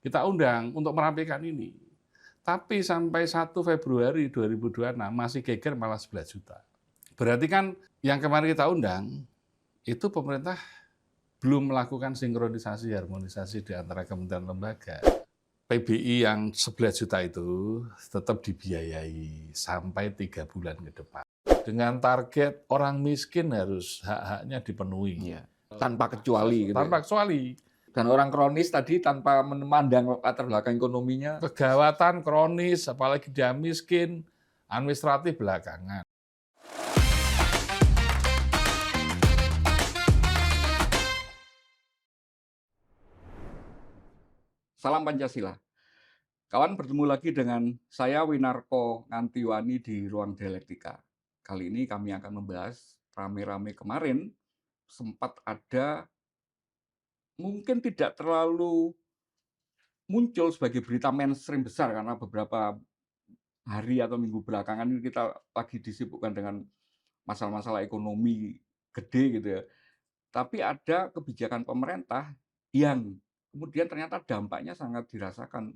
kita undang untuk merapikan ini. Tapi sampai 1 Februari 2026 masih geger malah 11 juta. Berarti kan yang kemarin kita undang, itu pemerintah belum melakukan sinkronisasi, harmonisasi di antara kementerian lembaga. PBI yang 11 juta itu tetap dibiayai sampai 3 bulan ke depan. Dengan target orang miskin harus hak-haknya dipenuhi. Iya. Tanpa kecuali gitu. Tanpa kecuali. Dan orang kronis tadi tanpa memandang latar belakang ekonominya. Kegawatan kronis, apalagi dia miskin, administratif belakangan. Salam Pancasila. Kawan, bertemu lagi dengan saya Winarko Ngantiwani di Ruang Dialektika. Kali ini kami akan membahas rame-rame kemarin sempat ada mungkin tidak terlalu muncul sebagai berita mainstream besar karena beberapa hari atau minggu belakangan ini kita lagi disibukkan dengan masalah-masalah ekonomi gede gitu ya. Tapi ada kebijakan pemerintah yang kemudian ternyata dampaknya sangat dirasakan,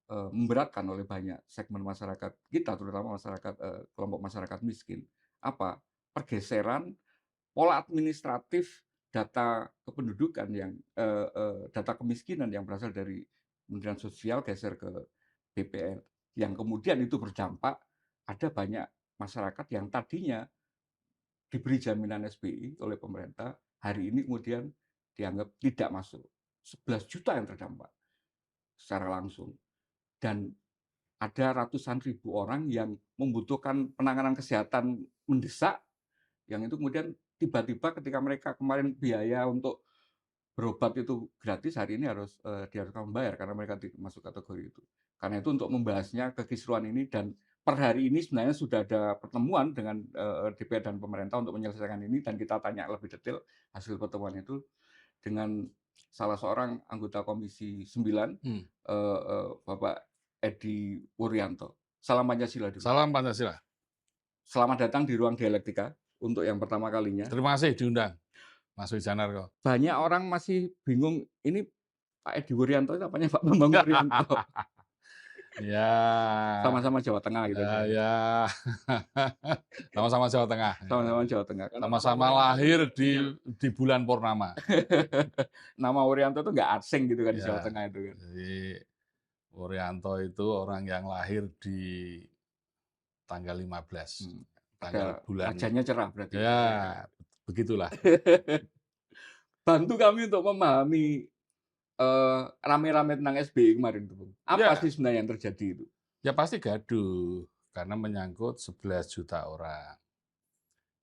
memberatkan oleh banyak segmen masyarakat kita, terutama masyarakat, kelompok masyarakat miskin. Apa? Pergeseran pola administratif data kependudukan yang data kemiskinan yang berasal dari Kementerian Sosial geser ke BPN, yang kemudian itu berdampak ada banyak masyarakat yang tadinya diberi jaminan SBI oleh pemerintah, hari ini kemudian dianggap tidak masuk. 11 juta yang terdampak secara langsung. Dan ada ratusan ribu orang yang membutuhkan penanganan kesehatan mendesak, yang itu kemudian tiba-tiba ketika mereka kemarin biaya untuk berobat itu gratis, hari ini harus diharuskan membayar karena mereka masuk kategori itu. Karena itu untuk membahasnya kekisruhan ini, dan per hari ini sebenarnya sudah ada pertemuan dengan DPR dan pemerintah untuk menyelesaikan ini, dan kita tanya lebih detail hasil pertemuan itu dengan salah seorang anggota Komisi 9, Bapak Edi Wuryanto. Salam Pancasila. Salam Pancasila. Selamat datang di Ruang Dialektika untuk yang pertama kalinya. Terima kasih diundang, Mas Wijanarko. Banyak orang masih bingung, ini Pak Edi Wuryanto itu apanya Pak Bambang Wuryanto? Ya. Sama-sama Jawa Tengah gitu. Ya. Sama-sama Jawa Tengah. Sama-sama Jawa Tengah. Sama-sama lahir di bulan purnama. Nama Wuryanto itu nggak asing gitu kan di Jawa Tengah itu kan. Jadi Wuryanto itu orang yang lahir di tanggal 15. Tanggal bulan. Wajahnya cerah berarti. Ya, begitulah. Bantu kami untuk memahami rame-rame tentang SBY kemarin itu. Apa sih sebenarnya yang terjadi itu? Ya pasti gaduh, karena menyangkut 11 juta orang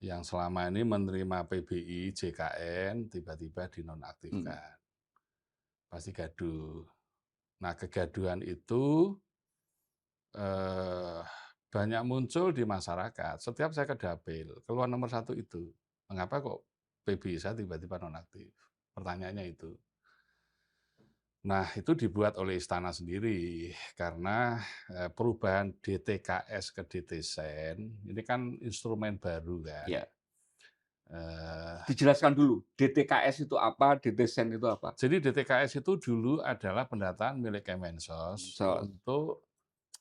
yang selama ini menerima PBI, JKN, tiba-tiba dinonaktifkan. Pasti gaduh. Nah, kegaduhan itu banyak muncul di masyarakat. Setiap saya ke Dapil, keluar nomor 1 itu. Mengapa kok PBI saya tiba-tiba nonaktif? Pertanyaannya itu. Nah, itu dibuat oleh istana sendiri, karena perubahan DTKS ke DTSen, ini kan instrumen baru kan. Ya. Dijelaskan dulu, DTKS itu apa, DTSen itu apa? Jadi DTKS itu dulu adalah pendataan milik Kemensos untuk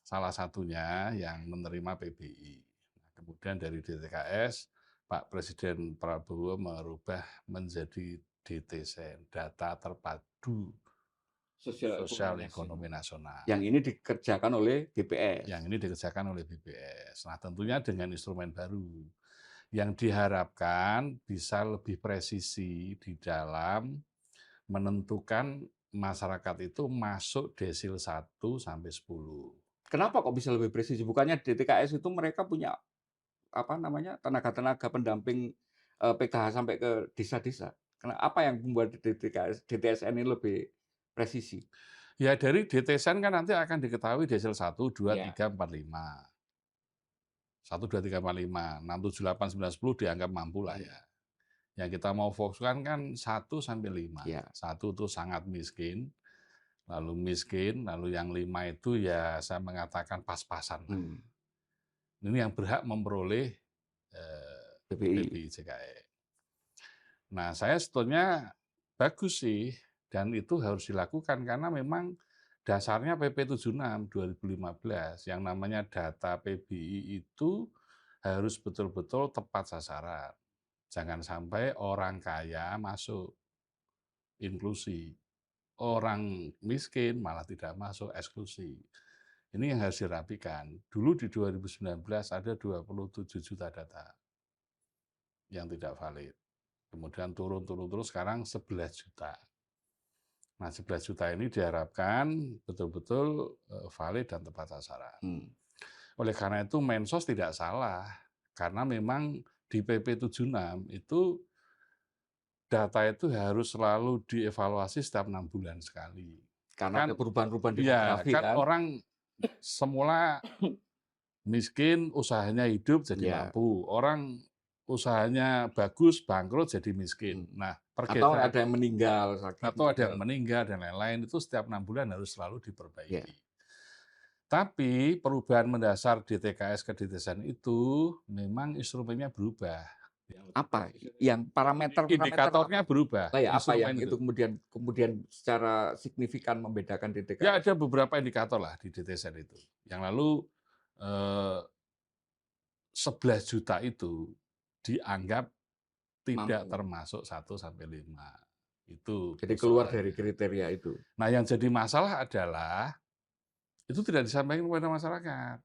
salah satunya yang menerima PBI. Nah, kemudian dari DTKS, Pak Presiden Prabowo merubah menjadi DTSen, Data Terpadu Sosial Ekonomi Nasional. Yang ini dikerjakan oleh BPS. Yang ini dikerjakan oleh BPS. Nah, tentunya dengan instrumen baru yang diharapkan bisa lebih presisi di dalam menentukan masyarakat itu masuk desil 1 sampai 10. Kenapa kok bisa lebih presisi? Bukannya DTKS itu mereka punya tenaga-tenaga pendamping PKH sampai ke desa-desa. Apa yang membuat DTSN ini lebih presisi? Ya dari DTSen kan nanti akan diketahui desil 1, 2, 3, 4, 5. 1, 2, 3, 4, 5. 6, 7, 8, 9, 10 dianggap mampu lah ya. Yang kita mau fokuskan kan 1 sampai 5. 1 itu sangat miskin, lalu yang 5 itu ya saya mengatakan pas-pasan. Ini yang berhak memperoleh PBI JKN. Nah, saya sebetulnya bagus sih, dan itu harus dilakukan karena memang Dasarnya PP 76 2015 yang namanya data PBI itu harus betul-betul tepat sasaran. Jangan sampai orang kaya masuk inklusi, orang miskin malah tidak masuk eksklusi. Ini yang harus dirapikan. Dulu di 2019 ada 27 juta data yang tidak valid. Kemudian turun terus sekarang 11 juta. Nah, 11 juta ini diharapkan betul-betul valid dan tepat sasaran. Oleh karena itu Mensos tidak salah, karena memang di PP 76 itu data itu harus selalu dievaluasi setiap 6 bulan sekali. Karena ada Kan perubahan-perubahan ya, demografi kan kan? orang semula miskin, usahanya hidup jadi Ya. mampu. Orang usahanya bagus, bangkrut jadi miskin. Nah, Atau pergeseran ada yang meninggal, sakit atau ada yang meninggal. meninggal dan lain-lain itu setiap 6 bulan harus selalu Ya. diperbaiki. Tapi perubahan mendasar DTKS ke DTSN itu memang instrumennya berubah. Apa yang parameter Indikatornya apa? berubah, Nah, ya apa yang instrumen itu kemudian secara signifikan membedakan Ya DTKS? ada beberapa indikator lah di DTSN itu. Yang lalu 11 juta itu dianggap tidak Mampu. termasuk 1 sampai 5. Itu Jadi keluar dari persoalannya. kriteria itu. Nah, yang jadi masalah adalah itu tidak disampaikan kepada masyarakat.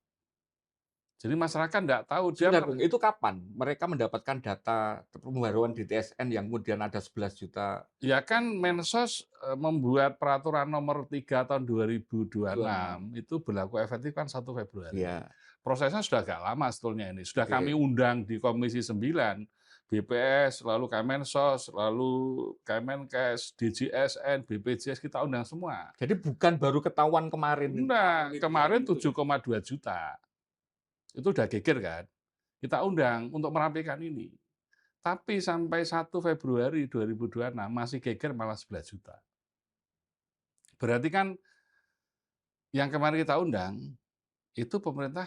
Jadi masyarakat nggak tahu dia Sebentar, Bung, itu kapan mereka mendapatkan data pembaruan DTSN yang kemudian ada 11 juta? Ya kan Mensos membuat peraturan nomor 3 tahun 2026 itu berlaku efektif kan 1 Februari. Ya. Prosesnya sudah agak lama sebetulnya ini. Sudah kami Oke. undang di Komisi 9, BPS, lalu Kemensos, lalu Kemenkes, DJSN, BPJS, kita undang semua. Jadi bukan baru ketahuan kemarin. Enggak, kemarin 7,2 juta. Itu udah geger kan. Kita undang untuk merapikan ini. Tapi sampai 1 Februari 2026 masih geger malah 11 juta. Berarti kan yang kemarin kita undang, itu pemerintah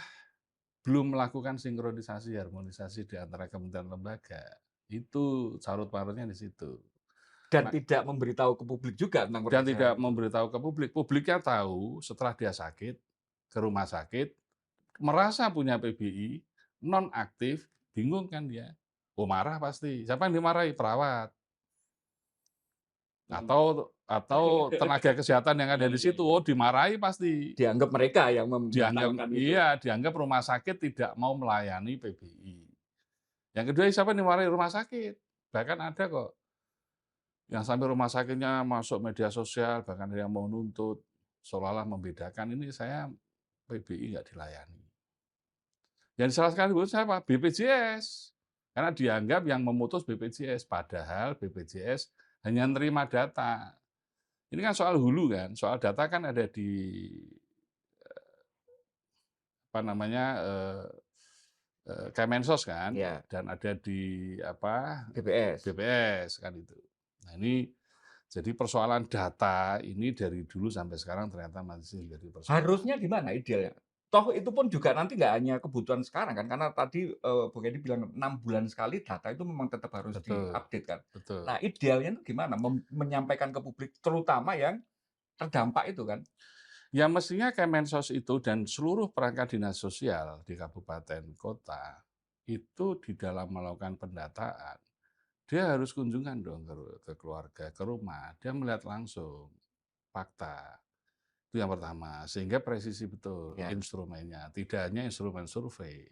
belum melakukan sinkronisasi, harmonisasi di antara kementerian lembaga. Itu carut-marutnya di situ. Dan tidak memberitahu ke publik juga tentang Dan tidak itu. memberitahu ke publik. Publiknya tahu setelah dia sakit, ke rumah sakit, merasa punya PBI, non-aktif, bingung kan dia. Oh marah pasti. Siapa yang dimarahi? Perawat. Atau tenaga kesehatan yang ada di situ, oh dimarahi pasti. Dianggap mereka yang Dianggap itu. iya, dianggap rumah sakit tidak mau melayani PBI. Yang kedua, siapa yang dimarahi? Rumah sakit. Bahkan ada kok yang sampai rumah sakitnya masuk media sosial, bahkan ada yang mau nuntut, seolah-olah membedakan ini saya PBI nggak dilayani. Yang disalahkan itu siapa? BPJS. Karena dianggap yang memutus BPJS, padahal BPJS hanya menerima data. Ini kan soal hulu kan, soal data kan ada di apa namanya Kemensos kan, Ya. dan ada di apa BPS. BPS kan itu. Nah ini jadi persoalan data ini dari dulu sampai sekarang ternyata masih jadi persoalan. Harusnya gimana idealnya? Toh itu pun juga nanti nggak hanya kebutuhan sekarang kan, karena tadi Bung Edi bilang 6 bulan sekali data itu memang tetap harus Betul, diupdate kan. betul. Nah idealnya itu gimana menyampaikan ke publik, terutama yang terdampak itu kan? Ya mestinya Kemensos itu dan seluruh perangkat dinas sosial di kabupaten kota itu di dalam melakukan pendataan, dia harus kunjungan dong ke keluarga, ke rumah, dia melihat langsung fakta. Itu yang pertama, sehingga presisi betul Ya. instrumennya, tidak hanya instrumen survei.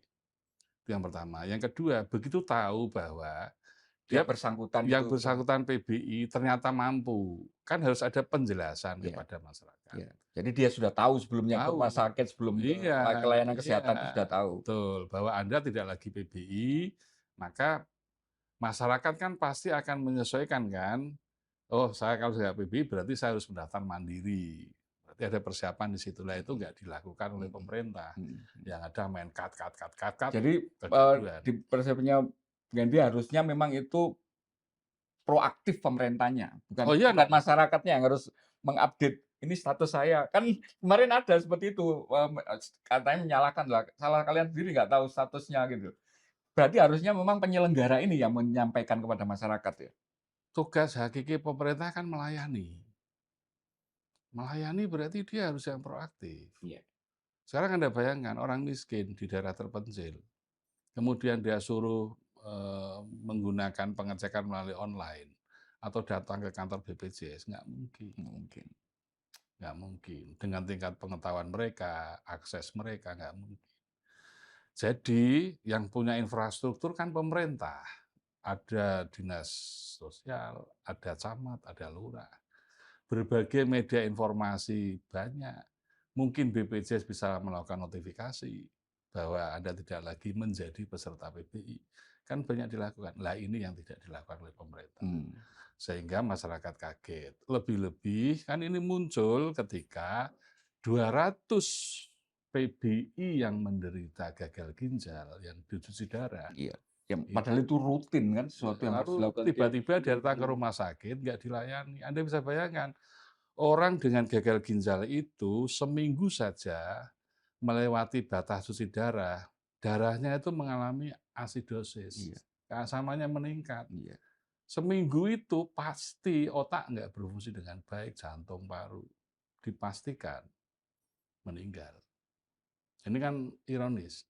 Itu yang pertama. Yang kedua, begitu tahu bahwa dia yang bersangkutan PBI ternyata mampu, kan harus ada penjelasan Ya. kepada masyarakat. Ya. Jadi dia sudah tahu sebelumnya ke rumah sakit, sebelum ke layanan kesehatan itu sudah tahu. Betul, bahwa Anda tidak lagi PBI, maka masyarakat kan pasti akan menyesuaikan kan. Oh, saya kalau tidak PBI berarti saya harus mendaftar mandiri. Berarti ada persiapan di situ. Lah itu nggak dilakukan oleh pemerintah. Yang ada main cut. Jadi di persepsinya Ganti harusnya memang itu proaktif pemerintahnya, bukan masyarakatnya yang harus mengupdate ini status saya. Kan kemarin ada seperti itu, katanya menyalahkan lah, salah kalian sendiri nggak tahu statusnya gitu. Berarti harusnya memang penyelenggara ini yang menyampaikan kepada masyarakat ya. Tugas hakiki pemerintah kan melayani. Melayani berarti dia harus yang proaktif. Iya. Sekarang Anda bayangkan orang miskin di daerah terpencil, kemudian dia suruh menggunakan pengecekan melalui online atau datang ke kantor BPJS, nggak mungkin. Mungkin. Nggak mungkin. Dengan tingkat pengetahuan mereka, akses mereka, nggak mungkin. Jadi yang punya infrastruktur kan pemerintah. Ada dinas sosial, ada camat, ada lurah. Berbagai media informasi banyak. Mungkin BPJS bisa melakukan notifikasi bahwa Anda tidak lagi menjadi peserta PBI. Kan banyak dilakukan. Lah ini yang tidak dilakukan oleh pemerintah. Sehingga masyarakat kaget. Lebih-lebih kan ini muncul ketika 200 PBI yang menderita gagal ginjal, yang dicuci darah. Iya. Ya, padahal itu rutin kan, sesuatu yang harus Lalu dilakukan tiba-tiba datang ke rumah sakit, nggak dilayani. Anda bisa bayangkan, orang dengan gagal ginjal itu seminggu saja melewati batas cuci darah, darahnya itu mengalami asidosis, Iya. keasamannya meningkat. Iya. Seminggu itu pasti otak nggak berfungsi dengan baik, jantung, paru, dipastikan meninggal. Ini kan ironis.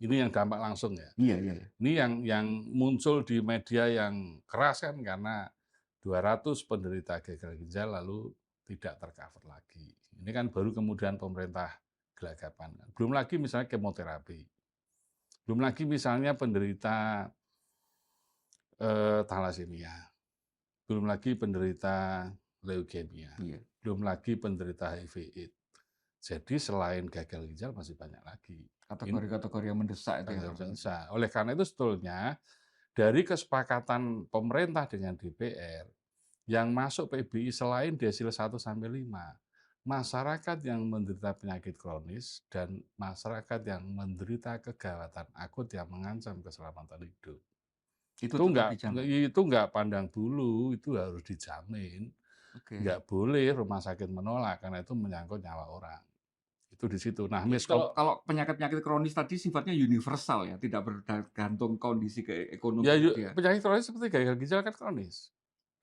Ini yang dampak langsung ya. Iya, iya. Ini yang muncul di media yang keras kan karena 200 penderita gagal ginjal lalu tidak tercover lagi. Ini kan baru kemudian pemerintah gelagapan. Belum lagi misalnya kemoterapi. Belum lagi misalnya penderita thalassemia. Belum lagi penderita leukemia. Iya. Belum lagi penderita HIV/AIDS. Jadi selain gagal ginjal masih banyak lagi. Kategori-kategori yang mendesak itu ya. Oleh karena itu sebetulnya dari kesepakatan pemerintah dengan DPR yang masuk PBI selain desil 1 sampai 5, masyarakat yang menderita penyakit kronis dan masyarakat yang menderita kegawatan akut yang mengancam keselamatan hidup. Itu Itu tetap dijamin. nggak pandang bulu, itu harus dijamin. Oke. Nggak boleh rumah sakit menolak karena itu menyangkut nyawa orang. Itu di situ. Nah, Jadi kalau penyakit-penyakit kronis tadi sifatnya universal ya, tidak bergantung kondisi ekonomi ya dia. penyakit kronis seperti gagal ginjal kan kronis.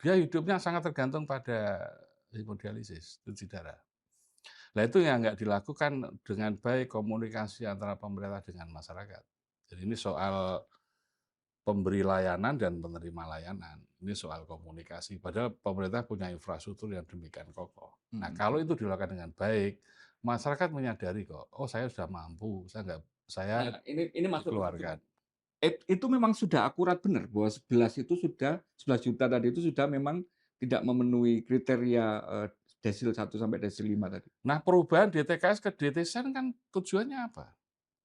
Dia hidupnya sangat tergantung pada hemodialisis, cuci darah. Nah itu yang nggak dilakukan dengan baik komunikasi antara pemerintah dengan masyarakat. Jadi ini soal pemberi layanan dan penerima layanan. Ini soal komunikasi. Padahal pemerintah punya infrastruktur yang demikian kokoh. Nah kalau itu dilakukan dengan baik, masyarakat menyadari kok, oh saya sudah mampu, saya ini masuk dikeluarkan. Itu memang sudah akurat benar bahwa 11 juta tadi itu sudah memang tidak memenuhi kriteria desil 1 sampai desil 5 tadi. Nah perubahan DTKS ke DTSEN kan tujuannya apa?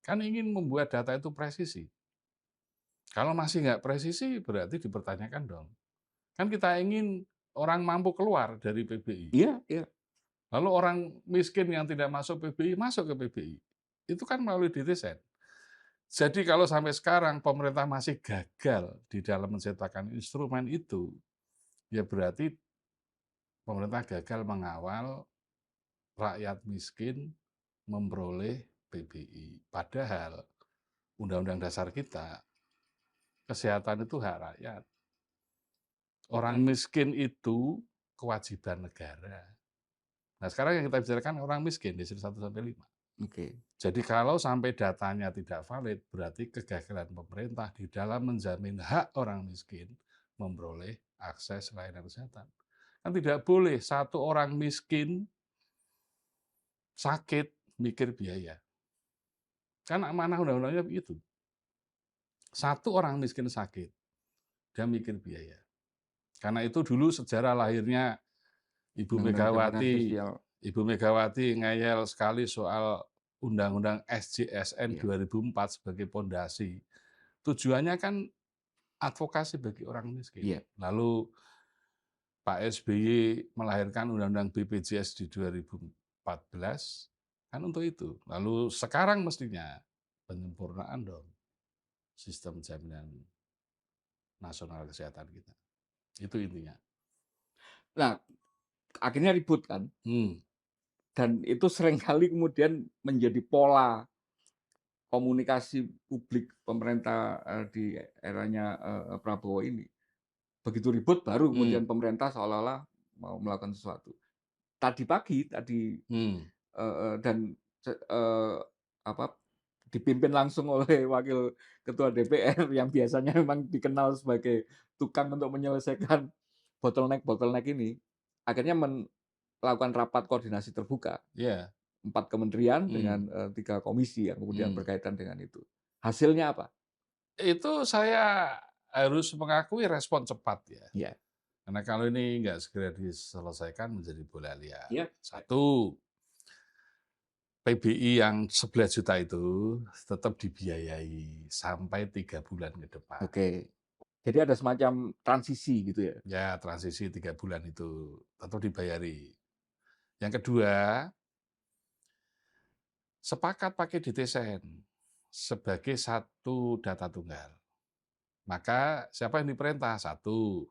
Kan ingin membuat data itu presisi. Kalau masih nggak presisi, berarti dipertanyakan dong. Kan kita ingin orang mampu keluar dari PBI. Iya, iya. Lalu orang miskin yang tidak masuk PBI, masuk ke PBI. Itu kan melalui DTSEN. Jadi kalau sampai sekarang pemerintah masih gagal di dalam menciptakan instrumen itu, ya berarti pemerintah gagal mengawal rakyat miskin memperoleh PBI. Padahal Undang-Undang Dasar kita, kesehatan itu hak rakyat. Orang miskin itu kewajiban negara. Nah, sekarang yang kita bicarakan orang miskin di 1 sampai 5. Oke. Jadi kalau sampai datanya tidak valid, berarti kegagalan pemerintah di dalam menjamin hak orang miskin memperoleh akses layanan kesehatan. Kan tidak boleh satu orang miskin sakit mikir biaya. Kan amanah undang-undangnya begitu. Satu orang miskin sakit, dia mikir biaya. Karena itu dulu sejarah lahirnya Ibu Megawati ngeyel sekali soal Undang-Undang SJSN 2004 sebagai pondasi. Tujuannya kan advokasi bagi orang miskin. Iya. Lalu Pak SBY melahirkan Undang-Undang BPJS di 2014 kan untuk itu. Lalu sekarang mestinya penyempurnaan dong sistem jaminan nasional kesehatan kita. Itu intinya. Nah, akhirnya ribut kan. Dan itu seringkali kemudian menjadi pola komunikasi publik pemerintah di eranya Prabowo ini. Begitu ribut baru kemudian pemerintah seolah-olah mau melakukan sesuatu. tadi pagi, tadi Hmm, dan apa, dipimpin langsung oleh wakil ketua DPR yang biasanya memang dikenal sebagai tukang untuk menyelesaikan bottleneck-bottleneck ini, akhirnya melakukan rapat koordinasi terbuka, ya, 4 kementerian hmm, dengan, 3 komisi yang kemudian hmm. berkaitan dengan itu. Hasilnya apa? Itu saya harus mengakui respon cepat ya. Iya. Karena kalau ini nggak segera diselesaikan menjadi bola liar. Iya. Satu, PBI yang 11 juta itu tetap dibiayai sampai 3 bulan ke depan. Oke. Jadi ada semacam transisi gitu ya? Ya, transisi 3 bulan itu tetap dibayari. Yang kedua, sepakat pakai DTSN sebagai satu data tunggal. Maka siapa yang diperintah? Satu,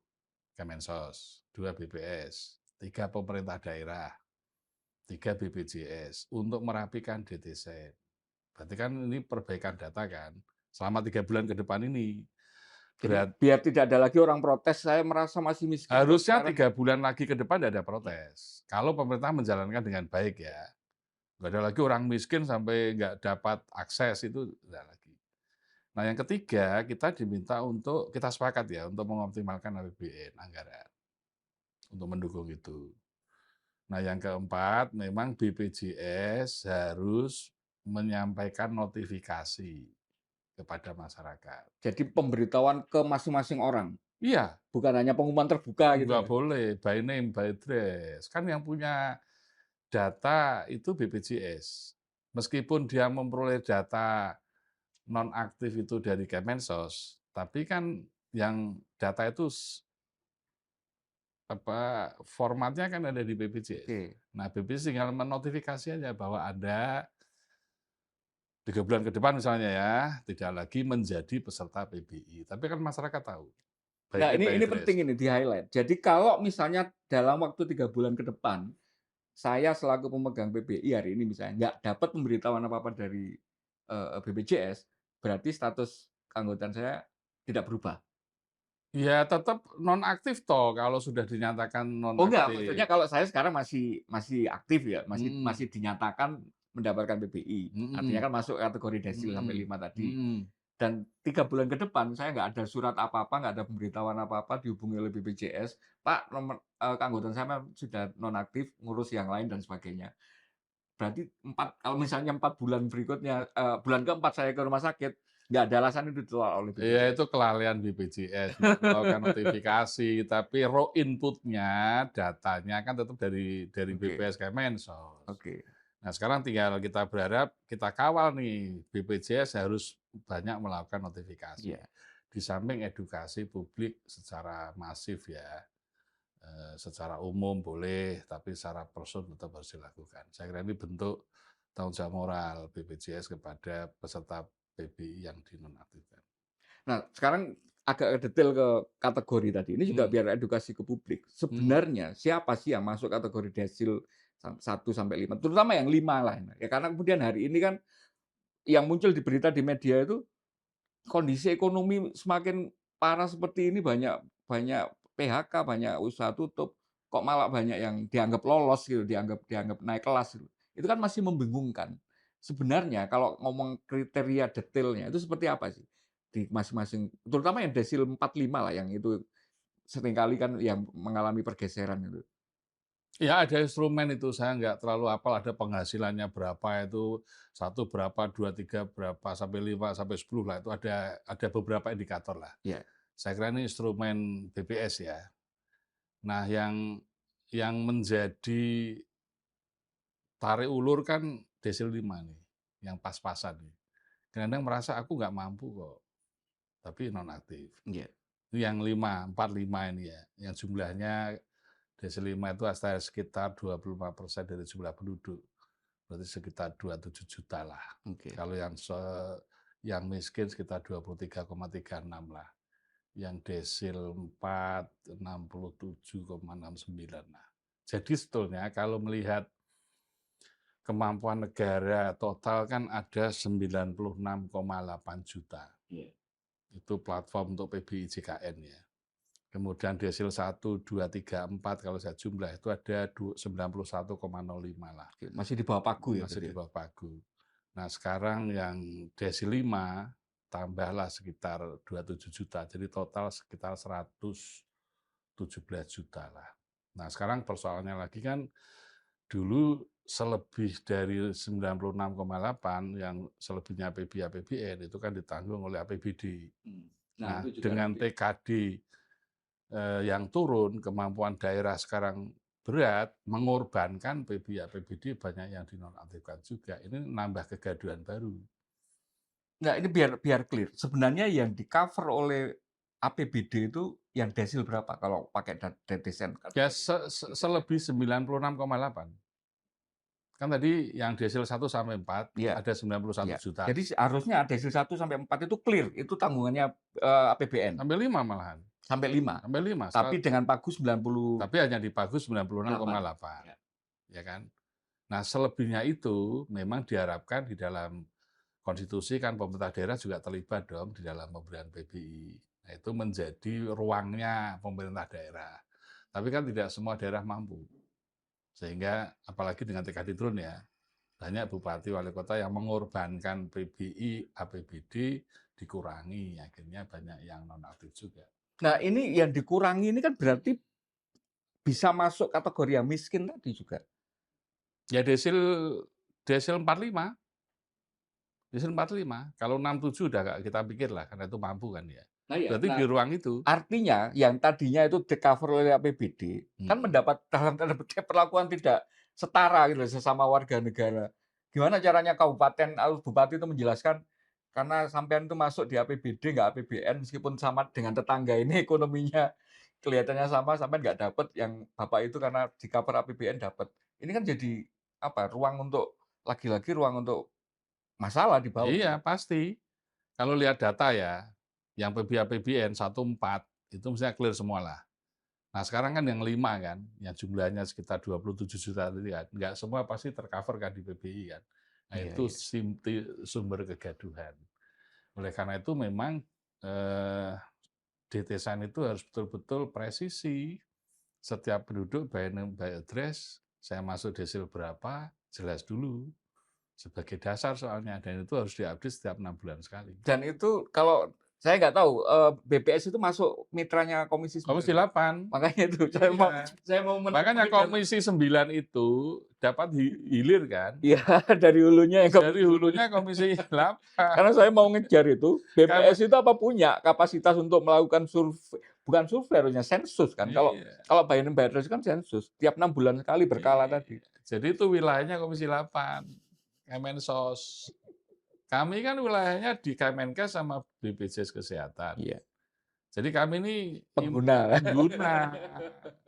Kemensos, dua BPS, tiga pemerintah daerah, tiga BPJS untuk merapikan DTSN. Berarti kan ini perbaikan data kan, selama 3 bulan ke depan ini. Jadi Berat biar tidak ada lagi orang protes, "Saya merasa masih miskin kok harusnya sekarang." 3 bulan lagi ke depan tidak ada Ya. protes. Kalau pemerintah menjalankan dengan baik ya. Nggak ada lagi orang miskin sampai nggak dapat akses, itu nggak lagi. Nah yang ketiga, kita diminta untuk, kita sepakat ya, untuk mengoptimalkan APBN, anggaran, untuk mendukung itu. Nah yang keempat, memang BPJS harus menyampaikan notifikasi kepada masyarakat. Jadi pemberitahuan ke masing-masing orang, Iya, bukan hanya pengumuman terbuka gitu nggak ya? boleh by name, by address. Kan yang punya data itu BPJS. Meskipun dia memperoleh data nonaktif itu dari Kemensos, tapi kan yang data itu formatnya kan ada di BPJS. Oke. Nah, BPJS tinggal menotifikasi aja bahwa Anda 3 bulan ke depan misalnya ya, tidak lagi menjadi peserta PBI. Tapi kan masyarakat tahu, by Nah, name, by ini address. penting ini di-highlight. Jadi kalau misalnya dalam waktu 3 bulan ke depan, saya selaku pemegang PBI hari ini misalnya nggak dapat pemberitahuan apa-apa dari, BPJS, berarti status keanggotaan saya tidak berubah? Ya tetap nonaktif toh kalau sudah dinyatakan Oh enggak, maksudnya nonaktif. kalau saya sekarang masih masih aktif ya, masih Mhm, masih dinyatakan mendapatkan PBI. Artinya mhm, kan masuk kategori desil sampai mhm, 5 tadi. mhm. Dan 3 bulan ke depan saya nggak ada surat apa-apa, nggak ada pemberitahuan apa-apa dihubungi oleh BPJS, "Pak, keanggotaan saya sudah nonaktif, ngurus yang lain dan sebagainya." Berarti kalau misalnya 4 bulan berikutnya, bulan keempat saya ke rumah sakit, nggak ada alasan itu ditolak oleh Ya itu BPJS. kelalaian BPJS untuk melakukan notifikasi, tapi raw input-nya, datanya kan tetap dari Oke, BPS Kemensos. oke. Nah sekarang tinggal kita berharap, kita kawal nih, BPJS harus banyak melakukan notifikasi. Iya, Di samping edukasi publik secara masif ya, secara umum boleh, tapi secara person tetap harus dilakukan. Saya kira ini bentuk tanggung jawab moral BPJS kepada peserta PBI yang dinonaktifkan. nah, sekarang agak detail ke kategori tadi. Ini juga Hmm, biar edukasi ke publik. hmm. Sebenarnya siapa sih yang masuk kategori desil 1 sampai 5? Terutama yang 5 lah. Ya karena kemudian hari ini kan yang muncul di berita di media itu kondisi ekonomi semakin parah seperti ini, banyak banyak PHK, banyak usaha tutup, kok malah banyak yang dianggap lolos gitu, dianggap dianggap naik kelas gitu. Itu kan masih membingungkan. Sebenarnya kalau ngomong kriteria detailnya itu seperti apa sih? Di masing-masing terutama yang desil 4, 5 lah yang itu seringkali kan yang mengalami pergeseran itu. Ya ada instrumen itu, saya nggak terlalu hafal ada penghasilannya berapa itu, satu berapa, 2 3 berapa, sampai 5 sampai 10 lah, itu ada beberapa indikator lah. Ya, Saya kira ini instrumen BPS ya. Nah yang menjadi tarik ulur kan desil 5 nih, yang pas-pasan nih. Kadang-kadang merasa aku nggak mampu kok, tapi nonaktif. iya, Yang 5, 4, 5 ini ya, yang jumlahnya desil 5 itu sekitar 25% dari jumlah penduduk. Berarti sekitar 27 juta lah. oke. Kalau yang miskin sekitar 23,36 lah. Yang desil 4, 67,69 lah. Jadi sebetulnya kalau melihat kemampuan negara total kan ada 96,8 juta. Iya. Itu platform untuk PBI JKN ya. Kemudian desil 1, 2, 3, 4 kalau saya jumlah itu ada 91,05 lah. Oke, masih di bawah pagu ya Masih berarti di ya? bawah pagu. Nah, sekarang yang desil 5 tambahlah sekitar 27 juta. Jadi total sekitar 117 juta lah. Nah, sekarang persoalannya lagi kan dulu selebih dari 96,8 yang selebihnya APBN APBN itu kan ditanggung oleh APBD. Nah, Nah, itu juga dengan nanti. TKD yang turun, kemampuan daerah sekarang berat, mengorbankan PBI APBD banyak yang dinonaktifkan juga. Ini nambah kegaduhan baru. Nah, ini biar clear. Sebenarnya yang di-cover oleh APBD itu yang desil berapa kalau pakai detesan? Ya selebih 96,8. Kan tadi yang desil 1 sampai 4 Iya, ada 91 iya. juta. Jadi harusnya desil 1 sampai 4 itu clear, itu tanggungannya APBN Sampai 5 malahan. sampai 5. Sampai 5. Tapi dengan pagu 90. Tapi hanya di pagu 96,8. Ya. Ya kan? Nah, selebihnya itu memang diharapkan di dalam konstitusi kan pemerintah daerah juga terlibat dong di dalam pemberian PBI. Nah, itu menjadi ruangnya pemerintah daerah. Tapi kan tidak semua daerah mampu. Sehingga apalagi dengan TKD turun ya, banyak bupati wali kota yang mengorbankan PBI, APBD dikurangi, akhirnya banyak yang nonaktif juga. Nah, ini yang dikurangi ini kan berarti bisa masuk kategori yang miskin tadi juga. Ya desil 45. Desil 45. Kalau 67 udah nggak kita pikir lah, karena itu mampu kan ya. Nah, ya. Berarti Nah, di ruang itu. artinya yang tadinya itu di-cover oleh APBD kan mendapat dalam tanda petik perlakuan tidak setara gitu sesama warga negara. Gimana caranya kabupaten atau bupati itu menjelaskan karena sampean itu masuk di APBD nggak APBN meskipun sama dengan tetangga ini ekonominya kelihatannya sama, sampean nggak dapat yang bapak itu karena di cover APBN dapat. Ini kan jadi apa? Ruang untuk lagi-lagi ruang untuk masalah di bawah. Iya, pasti. Kalau lihat data ya, yang PBI APBN 14 itu mestinya clear semua lah. Nah, sekarang kan yang 5 kan, yang jumlahnya sekitar 27 juta tadi kan, nggak semua pasti tercover kan di PBI kan. Nah, Iya, itu iya. sumber kegaduhan. Oleh karena itu memang eh, detesan itu harus betul-betul presisi. Setiap penduduk by name by address, saya masuk desil berapa, jelas dulu. Sebagai dasar soalnya, dan itu harus diupdate setiap 6 bulan sekali. Dan itu kalau saya nggak tahu, BPS itu masuk mitranya Komisi 9. Komisi 8. Makanya itu Iya. saya mau Makanya Komisi 9 itu dapat hilir kan. Iya, dari hulunya yang Dari hulunya Komisi 8. Karena saya mau ngejar itu, BPS itu apa punya kapasitas untuk melakukan survei, bukan survei harusnya sensus kan. Iya. Kalau by name by address kan sensus, tiap 6 bulan sekali berkala Iya. tadi. Jadi itu wilayahnya Komisi 8, Kemensos. Kami kan wilayahnya di Kemenkes sama BPJS Kesehatan. Iya. Jadi kami ini Pengguna.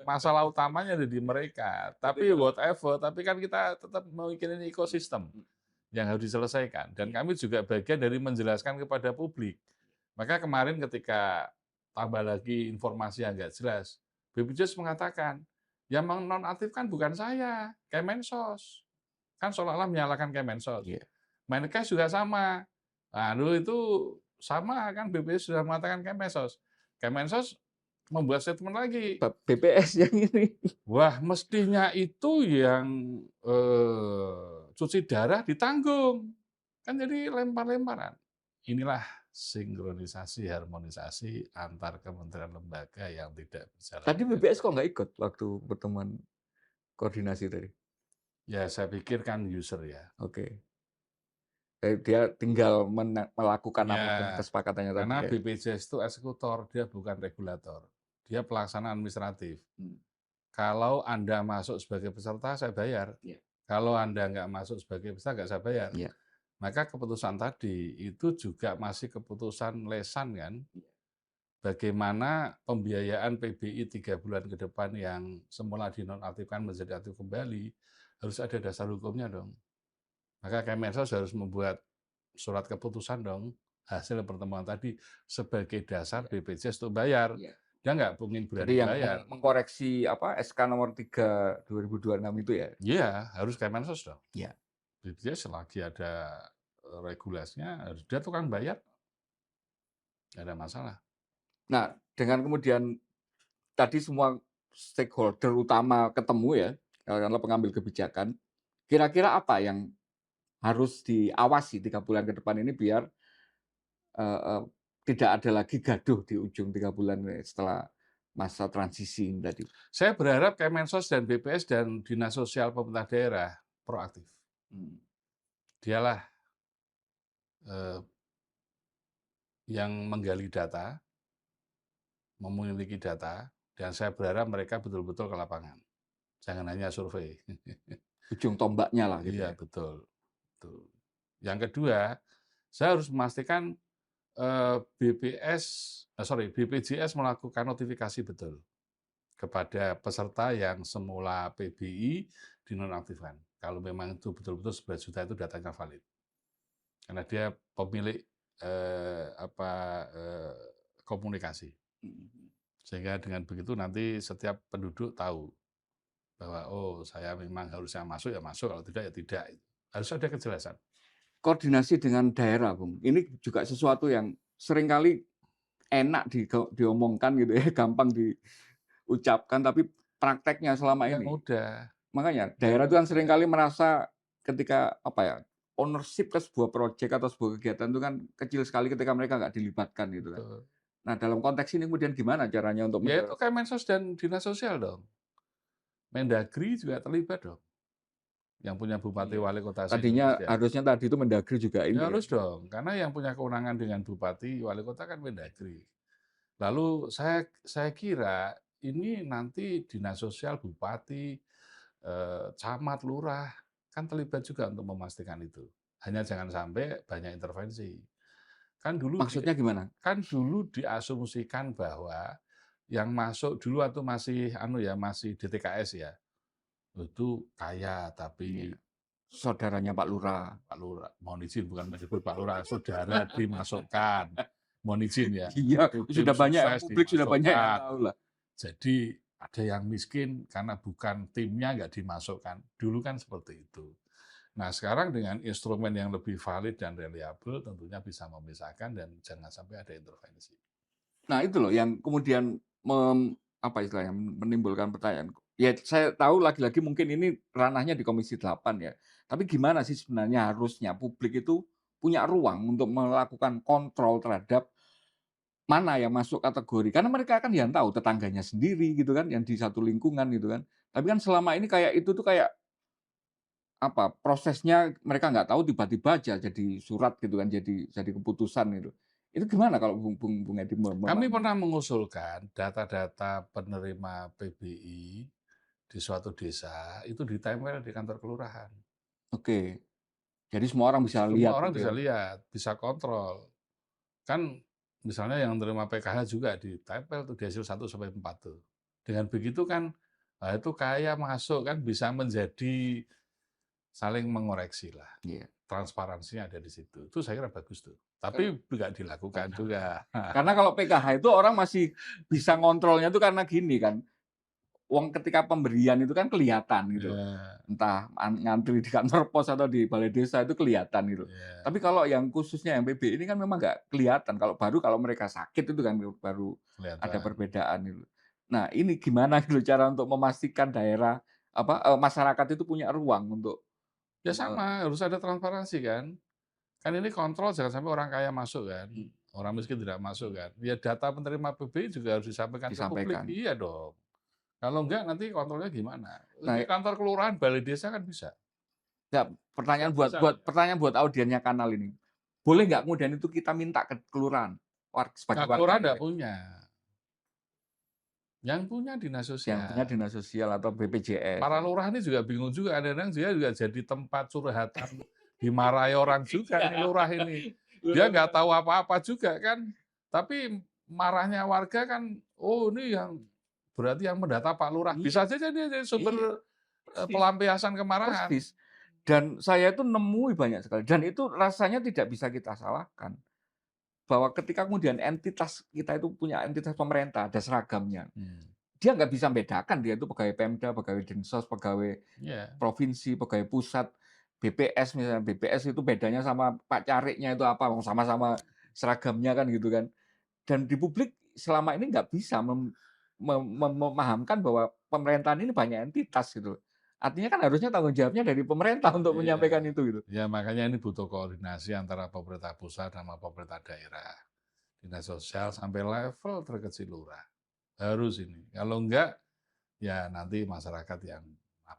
Masalah utamanya ada di mereka. Tapi whatever, tapi kan kita tetap memikirkan ekosistem yang harus diselesaikan. Dan kami juga bagian dari menjelaskan kepada publik. Maka kemarin ketika tambah lagi informasi yang nggak jelas, BPJS mengatakan, yang menonaktifkan bukan saya, Kemensos. Kan seolah-olah menyalahkan Kemensos. Iya. Menkes juga sama. Nah, dulu itu sama kan BPJS sudah mengatakan Kemensos. Kemensos membuat statement lagi. BPS yang ini. Wah, mestinya itu yang cuci darah ditanggung. Kan jadi lempar-lemparan. Inilah sinkronisasi, harmonisasi antar kementerian lembaga yang tidak berjalan. Tadi BPS kok nggak ikut waktu pertemuan koordinasi tadi? Ya, saya pikir kan user ya. Oke. Dia tinggal melakukan Ya, apapun kesepakatannya tadi. karena Ya. BPJS itu eksekutor, dia bukan regulator. Dia pelaksana administratif. Kalau Anda masuk sebagai peserta, saya bayar. Iya. Kalau Anda nggak masuk sebagai peserta, nggak saya bayar. Iya. Maka keputusan tadi itu juga masih keputusan lesan kan. Bagaimana pembiayaan PBI 3 bulan ke depan yang semula dinonaktifkan menjadi aktif kembali, harus ada dasar hukumnya dong. Maka Kemensos harus membuat surat keputusan dong, hasil pertemuan tadi sebagai dasar BPJS untuk bayar. Dia nggak mungkin berani Jadi yang bayar. mengkoreksi SK nomor 3 2026 itu ya? Iya, harus Kemensos dong. Iya. BPJS selagi ada regulasinya, harus dia tukang bayar. Nggak ada masalah. Nah, dengan kemudian tadi semua stakeholder utama ketemu ya, katakanlah pengambil kebijakan, kira-kira apa yang harus diawasi 3 bulan ke depan ini biar, eee eee, tidak ada lagi gaduh di ujung 3 bulan setelah masa transisi ini tadi? Saya berharap Kemensos dan BPS dan Dinas Sosial pemerintah daerah proaktif. Mmm, Dialah, eee, yang menggali data, memiliki data, dan saya berharap mereka betul-betul ke lapangan, jangan hanya survei. ujung tombaknya lah gitu Iya, ya? betul, betul. Yang kedua, saya harus memastikan, BPJS melakukan notifikasi betul kepada peserta yang semula PBI dinonaktifkan. Kalau memang itu betul-betul 11 juta itu datanya valid. Karena dia pemilik, apa, komunikasi. Mhm. Sehingga dengan begitu nanti setiap penduduk tahu bahwa, oh saya memang harusnya masuk ya masuk, kalau tidak ya tidak. Harus ada kejelasan. Koordinasi dengan daerah, Bung, ini juga sesuatu yang seringkali enak diomongkan gitu ya, gampang diucapkan, tapi prakteknya selama Nggak ini mudah, makanya nggak daerah itu kan mudah. seringkali merasa ketika, apa ya, ownership ke sebuah proyek atau sebuah kegiatan itu kan kecil sekali ketika mereka nggak dilibatkan gitu kan. Betul. Nah, dalam konteks ini kemudian gimana caranya untuk Ya itu Kemensos dan Dinas Sosial dong. Mendagri juga terlibat dong, yang punya bupati iya, wali kota tadinya se-Indonesia. harusnya tadi itu Mendagri juga ini Ya ya. harus dong, karena yang punya kewenangan dengan bupati wali kota kan Mendagri. Lalu saya kira ini nanti dinas sosial, bupati, camat, lurah, kan terlibat juga untuk memastikan itu. Hanya jangan sampai banyak intervensi. Kan dulu di Maksudnya gimana? kan dulu diasumsikan bahwa yang masuk dulu atau masih masih DTKS ya, itu kaya Iya, tapi saudaranya Pak Lurah. Pak Lurah, mohon izin bukan menyebut Pak Lurah, saudara dimasukkan, mohon izin ya, Iya, itu tim sudah banyak sukses publik sudah banyak yang dimasukkan. tahu lah. Jadi ada yang miskin karena bukan timnya nggak dimasukkan. Dulu kan seperti itu. Nah sekarang dengan instrumen yang lebih valid dan reliable tentunya bisa memisahkan dan jangan sampai ada intervensi. Nah itu loh yang kemudian apa istilahnya, menimbulkan pertanyaan. Ya saya tahu lagi-lagi mungkin ini ranahnya di Komisi 8 ya. Tapi gimana sih sebenarnya harusnya publik itu punya ruang untuk melakukan kontrol terhadap mana yang masuk kategori. Karena mereka kan yang tahu tetangganya sendiri gitu kan, yang di satu lingkungan gitu kan. Tapi kan selama ini kayak itu tuh kayak apa, prosesnya mereka nggak tahu tiba-tiba aja jadi surat gitu kan, jadi keputusan gitu. Itu gimana kalau Bung Edi Kami pernah mengusulkan data-data penerima PBI di suatu desa itu ditempel di kantor kelurahan. oke, jadi semua orang bisa Semua lihat orang gitu bisa ya? lihat, bisa kontrol. Kan misalnya yang menerima PKH juga ditempel tuh di hasil 1 sampai 4 tuh. Dengan begitu kan, itu kaya masuk kan bisa menjadi saling mengoreksi lah. Iya. Transparansinya ada di situ. Itu saya kira bagus tuh. Tapi nggak dilakukan juga. Karena kalau PKH itu orang masih bisa ngontrolnya tuh karena gini kan, uang ketika pemberian itu kan kelihatan gitu loh. Ya, Entah ngantri di kantor pos atau di balai desa itu kelihatan gitu. ya, Tapi kalau yang khususnya yang PBI ini kan memang nggak kelihatan, kalau mereka sakit itu kan baru ada kelihatan. perbedaan gitu. Nah ini gimana gitu cara untuk memastikan daerah masyarakat itu punya ruang untuk Ya me sama, harus ada transparansi kan. Kan ini kontrol jangan sampai orang kaya masuk kan, orang miskin tidak masuk kan. Ya data penerima PBI juga harus disampaikan ke publik. disampaikan. Iya dong. Kalau enggak nanti kontrolnya gimana? Nah, Di kantor kelurahan, balai desa kan bisa. ya pertanyaan buat Bisa buat lihat. pertanyaan buat audiennya kanal ini. Boleh nggak kemudian itu kita minta ke kelurahan, Nah, sebagai warga kelurahan net enggak punya. Yang punya dinas yang punya sosial. dinas sosial atau BPJS Para ya? lurah ini juga bingung juga, kadang-kadang dia juga jadi tempat curhatan, dimarahi orang juga ini lurah ini. Dia nggak tahu apa-apa juga kan, tapi marahnya warga kan, oh ini yang berarti yang mendata Pak Lurah. Iya, Bisa saja dia jadi iya, sumber, persis pelampiasan kemarahan. persis. Dan saya itu nemui banyak sekali dan itu rasanya tidak bisa kita salahkan, bahwa ketika kemudian entitas kita itu punya entitas pemerintah, ada seragamnya. Hmm, Dia nggak bisa membedakan dia itu pegawai Pemda, pegawai Dinsos, pegawai iya, provinsi, pegawai pusat, BPS misalnya, BPS itu bedanya sama Pak Cariknya itu apa, sama-sama seragamnya kan gitu kan. Dan di publik selama ini nggak bisa memahamkan bahwa pemerintahan ini banyak entitas gitu. Artinya kan harusnya tanggung jawabnya dari pemerintah untuk Iya. menyampaikan itu gitu. Ya makanya ini butuh koordinasi antara pemerintah pusat sama pemerintah daerah. Dinas sosial sampai level terkecil lurah. Harus ini. Kalau enggak, ya nanti masyarakat yang marah.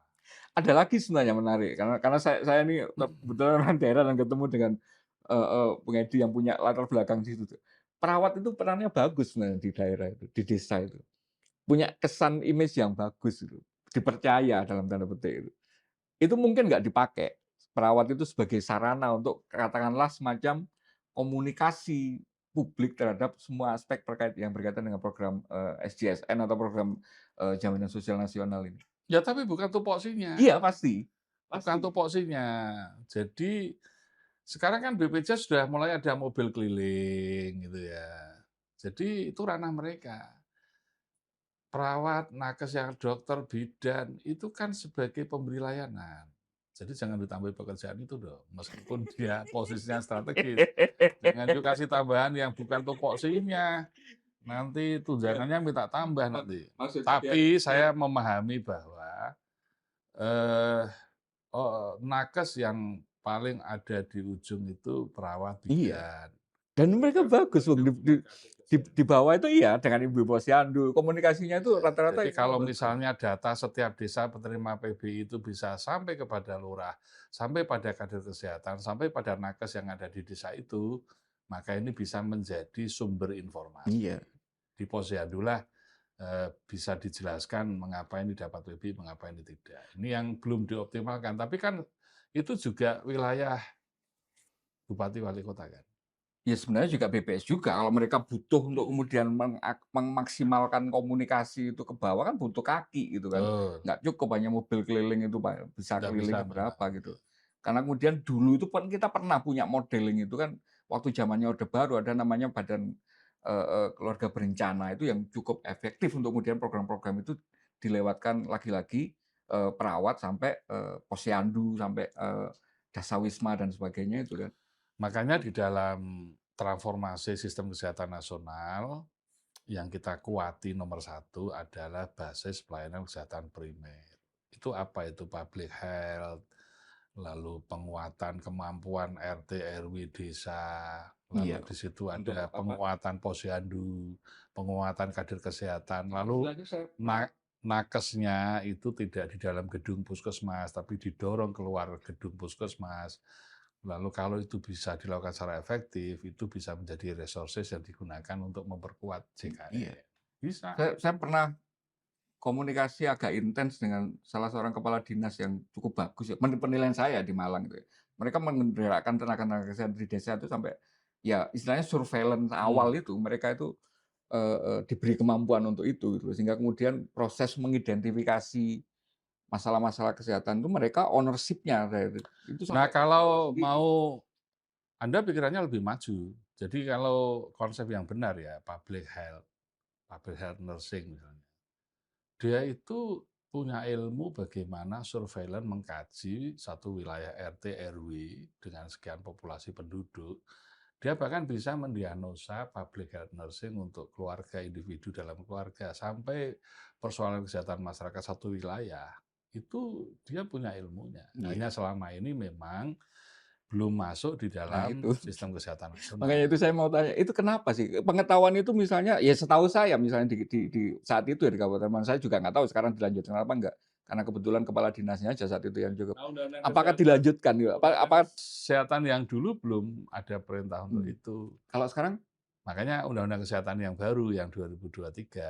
Ada lagi sebenarnya menarik karena saya ini kebetulan orang daerah dan ketemu dengan, pengedi yang punya latar belakang di situ tuh. Perawat itu perannya bagus sebenarnya di daerah itu, di desa itu. Punya kesan image yang bagus itu, dipercaya dalam tanda petik itu. Itu mungkin nggak dipakai, perawat itu sebagai sarana untuk katakanlah semacam komunikasi publik terhadap semua aspek yang berkaitan dengan program, SJSN atau program, Jaminan Sosial Nasional ini. Ya tapi bukan tupoksinya. Iya pasti, Bukan pasti. tupoksinya. Jadi sekarang kan BPJS sudah mulai ada mobil keliling gitu ya. Jadi itu ranah mereka. Perawat, nakes, yang dokter, bidan itu kan sebagai pemberi layanan. Jadi jangan ditambah pekerjaan itu dong, meskipun dia posisinya strategis. Jangan juga kasih tambahan yang bukan tupoksinya. Nanti tunjangannya minta tambah nanti. Maksudnya Tapi saya memahami bahwa eh, nakes yang paling ada di ujung itu perawat iya, bidan. dan mereka bagus Bang, di bawah itu iya, dengan Ibu Posyandu, komunikasinya itu rata-rata Jadi itu kalau bagus. misalnya data setiap desa penerima PBI itu bisa sampai kepada lurah, sampai pada kader kesehatan, sampai pada nakes yang ada di desa itu, maka ini bisa menjadi sumber informasi. Iya. Di Posyandu lah bisa dijelaskan mengapa ini dapat PBI, mengapa ini tidak. Ini yang belum dioptimalkan, tapi kan itu juga wilayah bupati wali kota kan. Ya sebenarnya juga BPS juga, kalau mereka butuh untuk kemudian memaksimalkan komunikasi itu ke bawah kan butuh kaki gitu kan. Betul, Nggak cukup hanya mobil keliling itu Pak, bisa nggak bisa kelilingnya berapa memang. gitu. Karena kemudian dulu itu kan kita pernah punya modeling itu kan, waktu zamannya Orde Baru ada namanya Badan, Keluarga Berencana itu yang cukup efektif untuk kemudian program-program itu dilewatkan lagi-lagi, perawat sampai, posyandu, sampai, dasawisma dan sebagainya itu kan. Makanya di dalam transformasi sistem kesehatan nasional, yang kita kuati nomor satu adalah basis pelayanan kesehatan primer. Itu apa itu public health, lalu penguatan kemampuan RT RW desa, lalu Iya, di situ untuk ada apa. penguatan posyandu, penguatan kader kesehatan, lalu Istilahnya saya nakesnya itu tidak di dalam gedung puskesmas, tapi didorong keluar gedung puskesmas. Lalu kalau itu bisa dilakukan secara efektif, itu bisa menjadi resources yang digunakan untuk memperkuat iya, JKN. Bisa. saya pernah komunikasi agak intens dengan salah seorang kepala dinas yang cukup bagus ya, penilaian saya di Malang itu ya. Mereka menggerakkan tenaga-tenaga kesehatan di desa itu sampai, ya istilahnya surveillance awal Hmm. itu, mereka itu, diberi kemampuan untuk itu gitu, sehingga kemudian proses mengidentifikasi masalah-masalah kesehatan itu mereka ownership-nya itu Nah, sampai kalau sendiri. mau Anda pikirannya lebih maju. Jadi kalau konsep yang benar ya, public health nursing misalnya. Dia itu punya ilmu bagaimana surveillance mengkaji satu wilayah RT RW dengan sekian populasi penduduk. Dia bahkan bisa mendiagnosa public health nursing untuk keluarga, individu dalam keluarga, sampai persoalan kesehatan masyarakat satu wilayah. Itu dia punya ilmunya. Iya, Hanya selama ini memang belum masuk di nah dalam itu. sistem kesehatan Makanya nasional. itu saya mau tanya, itu kenapa sih? Pengetahuan itu misalnya, ya setahu saya misalnya di saat itu ya di Kabupaten Malang, saya juga nggak tahu sekarang dilanjutkan apa enggak. Karena kebetulan kepala dinasnya aja saat itu yang cukup. Nah, undang-undang Apakah kesehatan, dilanjutkan ya? Apa kesehatan yang dulu belum ada perintah untuk hmm, itu. kalau sekarang? Makanya Undang-Undang Kesehatan yang baru yang 2023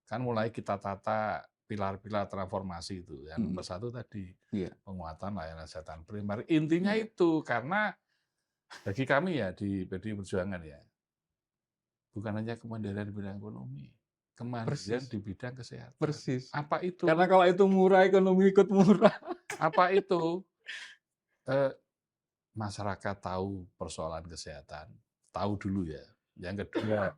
kan mulai kita tata pilar-pilar transformasi itu. Yang Mhm, nomor satu tadi iya, penguatan layanan kesehatan primer. Intinya iya, itu karena bagi kami ya di PDI Perjuangan ya bukan hanya kemandirian di bidang ekonomi, kemandirian persis, di bidang kesehatan. persis. Apa itu? Karena kalau itu murah, ekonomi ikut murah. Apa itu? Eh, Masyarakat tahu persoalan kesehatan, tahu dulu ya. Yang kedua,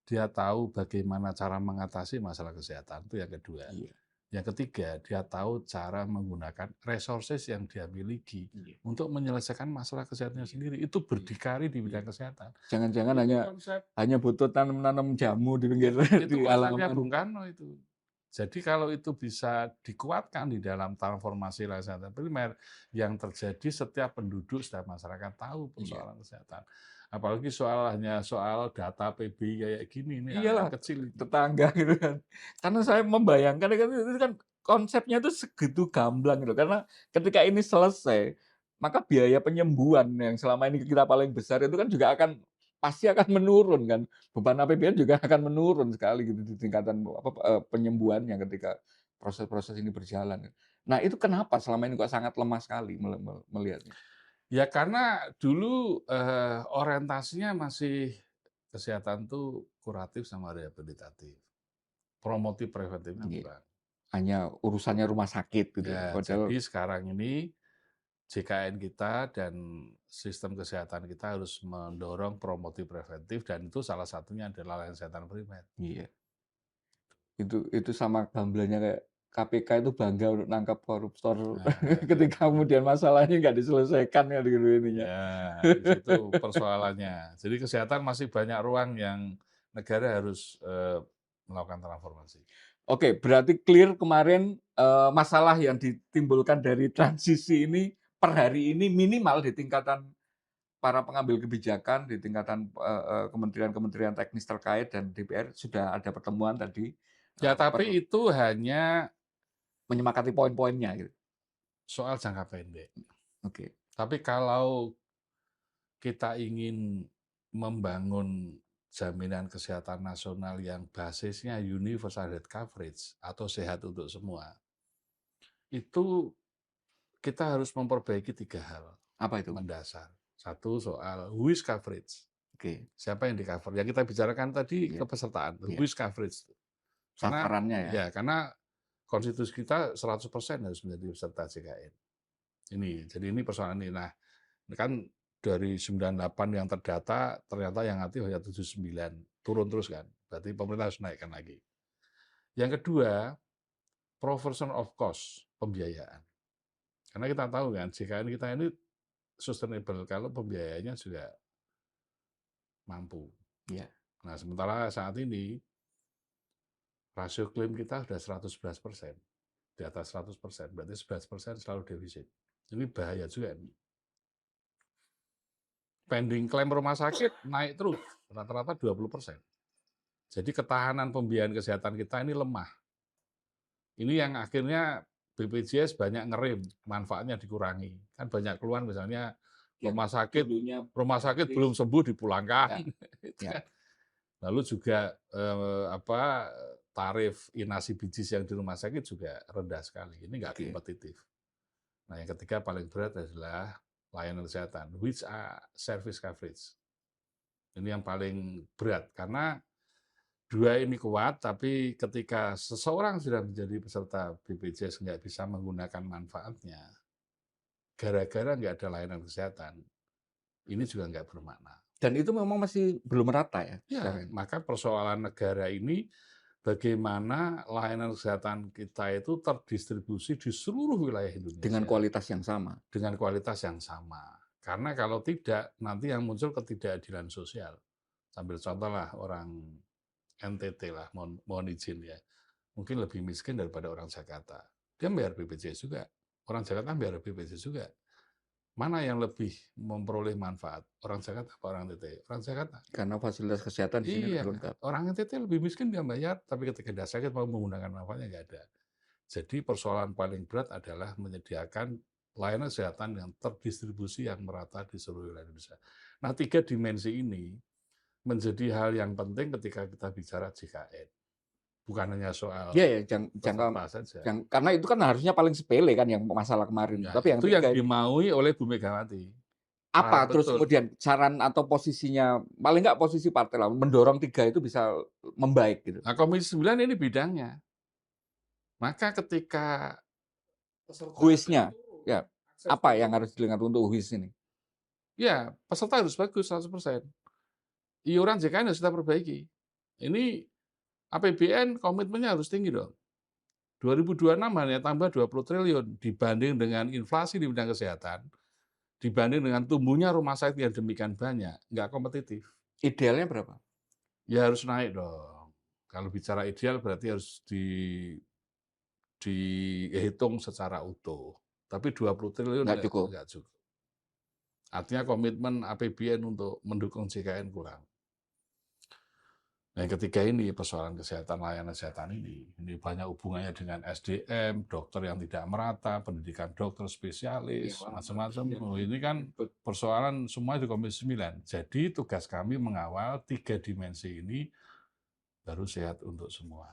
dia tahu bagaimana cara mengatasi masalah kesehatan, itu yang kedua. Iya, Yang ketiga, dia tahu cara menggunakan resources yang dia miliki Iya. untuk menyelesaikan masalah kesehatannya sendiri. Itu berdikari di bidang kesehatan. Jangan-jangan Itu hanya konsep butuh tanam-nanam jamu di pinggir itu di konsepnya halaman. Bung Karno itu. Jadi kalau itu bisa dikuatkan di dalam transformasi kesehatan primer, yang terjadi setiap penduduk, setiap masyarakat tahu Iya. persoalan kesehatan. Apalagi hanya soal data PBI kayak gini, ini hal Iyalah, yang kecil. tetangga gitu kan. Karena saya membayangkan kan itu kan konsepnya itu segitu gamblang gitu. Karena ketika ini selesai, maka biaya penyembuhan yang selama ini kita paling besar itu kan juga pasti akan menurun kan. Beban APBN juga akan menurun sekali gitu di tingkatan penyembuhannya ketika proses-proses ini berjalan. Nah, itu kenapa selama ini kok sangat lemah sekali melihatnya? Ya karena dulu orientasinya masih kesehatan tuh kuratif sama rehabilitatif. Promotif preventifnya Iya. kurang. Hanya urusannya rumah sakit gitu ya. Ya, Padahal jadi sekarang ini JKN kita dan sistem kesehatan kita harus mendorong promotif preventif dan itu salah satunya adalah layanan kesehatan primer. iya. Itu sama gamblangnya kayak KPK itu bangga untuk nangkap koruptor Nah, ketika kemudian masalahnya nggak diselesaikan ya gitu ininya. ya, di situ persoalannya. Jadi kesehatan masih banyak ruang yang negara harus melakukan transformasi. Oke, berarti clear kemarin, masalah yang ditimbulkan dari transisi ini per hari ini minimal di tingkatan para pengambil kebijakan, di tingkatan, kementerian-kementerian teknis terkait dan DPR sudah ada pertemuan tadi, Ya, per tapi itu hanya menyepakati poin-poinnya gitu. soal jangka pendek. Oke. Tapi kalau kita ingin membangun jaminan kesehatan nasional yang basisnya universal health coverage atau sehat untuk semua, itu kita harus memperbaiki 3 hal Apa itu? mendasar. Satu soal who is coverage, Oke, siapa yang di-cover. Yang kita bicarakan tadi iya kepesertaan, who iya. is coverage. Karena Sasarannya ya? karena konstitusi kita 100% harus menjadi peserta JKN. Jadi ini persoalan ini. Nah, ini kan dari 98 yang terdata, ternyata yang aktif hanya 79, turun terus kan. Berarti pemerintah harus naikkan lagi. Yang kedua, proportion of cost, pembiayaan. Karena kita tahu kan, JKN kita ini sustainable kalau pembiayaannya juga mampu. Iya. Nah, sementara saat ini rasio klaim kita sudah 111%, di atas 100%, berarti 11% selalu defisit. Ini bahaya juga nih. Pending klaim rumah sakit naik terus, rata-rata 20%. Jadi ketahanan pembiayaan kesehatan kita ini lemah. Ini yang akhirnya BPJS banyak ngerem, manfaatnya dikurangi. Kan banyak keluhan misalnya Yang dulunya rumah sakit gratis. belum sembuh dipulangkan. Ya, Itu ya. kan. Lalu juga tarif inasi bijis yang di rumah sakit juga rendah sekali. Ini nggak Oke. kompetitif. Nah, yang ketiga paling berat adalah layanan kesehatan, which are service coverage. Ini yang paling berat karena dua ini kuat, tapi ketika seseorang sudah menjadi peserta BPJS nggak bisa menggunakan manfaatnya, gara-gara nggak ada layanan kesehatan, ini juga nggak bermakna. Dan itu memang masih belum merata ya Ya, sekarang? maka persoalan negara ini bagaimana layanan kesehatan kita itu terdistribusi di seluruh wilayah Indonesia Dengan kualitas yang sama. dengan kualitas yang sama. Karena kalau tidak, nanti yang muncul ketidakadilan sosial. Sambil contoh lah orang NTT lah, mohon izin ya. Mungkin lebih miskin daripada orang Jakarta. Dia bayar BPJS juga. Orang Jakarta bayar BPJS juga. Mana yang lebih memperoleh manfaat? Orang Jakarta apa orang NTT? Orang Jakarta. Karena fasilitas kesehatan di sini Iya, lebih lengkap. orang NTT lebih miskin dia bayar, tapi ketika dia sakit mau menggunakan manfaatnya nggak ada. Jadi persoalan paling berat adalah menyediakan layanan kesehatan yang terdistribusi yang merata di seluruh wilayah Indonesia. Nah, 3 dimensi ini menjadi hal yang penting ketika kita bicara JKN. Bukan hanya soal Iya ya, jangka peserta saja. karena itu kan harusnya paling sepele kan yang masalah kemarin. Ya, Tapi yang itu yang tiga ini dimaui oleh Bu Megawati. apa Paham terus betul. kemudian saran atau posisinya, paling nggak posisi partai lah, mendorong 3 itu bisa membaik gitu? Nah, Komisi 9 ini bidangnya. Maka ketika peserta Who-nya, turun, ya, akses apa yang turun, harus dilihat untuk who ini? ya peserta harus bagus 100%. Iuran JKN harus kita perbaiki. Ini APBN komitmennya harus tinggi dong. 2026 hanya tambah 20 triliun dibanding dengan inflasi di bidang kesehatan, dibanding dengan tumbuhnya rumah sakit yang demikian banyak, nggak kompetitif. Idealnya berapa? Ya harus naik dong. Kalau bicara ideal berarti harus dihitung secara utuh. Tapi 20 triliun Nggak cukup. nggak cukup. Artinya komitmen APBN untuk mendukung JKN kurang. Nah, yang ketiga ini persoalan kesehatan, layanan kesehatan ini banyak hubungannya dengan SDM, dokter yang tidak merata, pendidikan dokter spesialis, macam-macam. Oh, ini kan persoalan semua di Komisi 9. Jadi tugas kami mengawal 3 dimensi ini baru sehat untuk semua.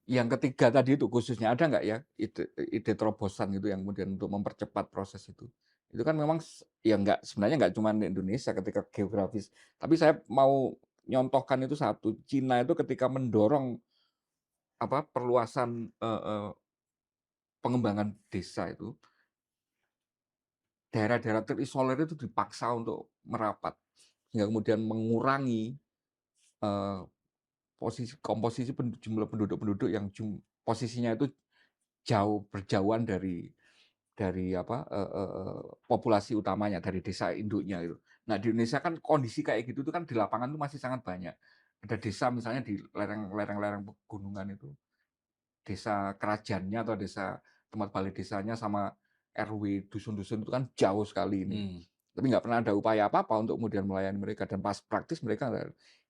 Yang ketiga tadi itu khususnya ada nggak ya ide terobosan itu yang kemudian untuk mempercepat proses itu? Itu kan memang ya nggak sebenarnya nggak cuma di Indonesia ketika geografis, tapi saya mau nyontohkan itu satu, Cina itu ketika mendorong perluasan, pengembangan desa itu, daerah-daerah terisolir itu dipaksa untuk merapat, sehingga kemudian mengurangi, eee, komposisi jumlah penduduk-penduduk yang posisinya itu berjauhan dari populasi utamanya, dari desa induknya itu. Nah, di Indonesia kan kondisi kayak gitu tuh kan di lapangan tuh masih sangat banyak. Ada desa misalnya di lereng pegunungan itu, desa kerajannya atau desa tempat balai desanya sama RW dusun-dusun itu kan jauh sekali ini. Tapi nggak pernah ada upaya apa-apa untuk kemudian melayani mereka dan pas praktis mereka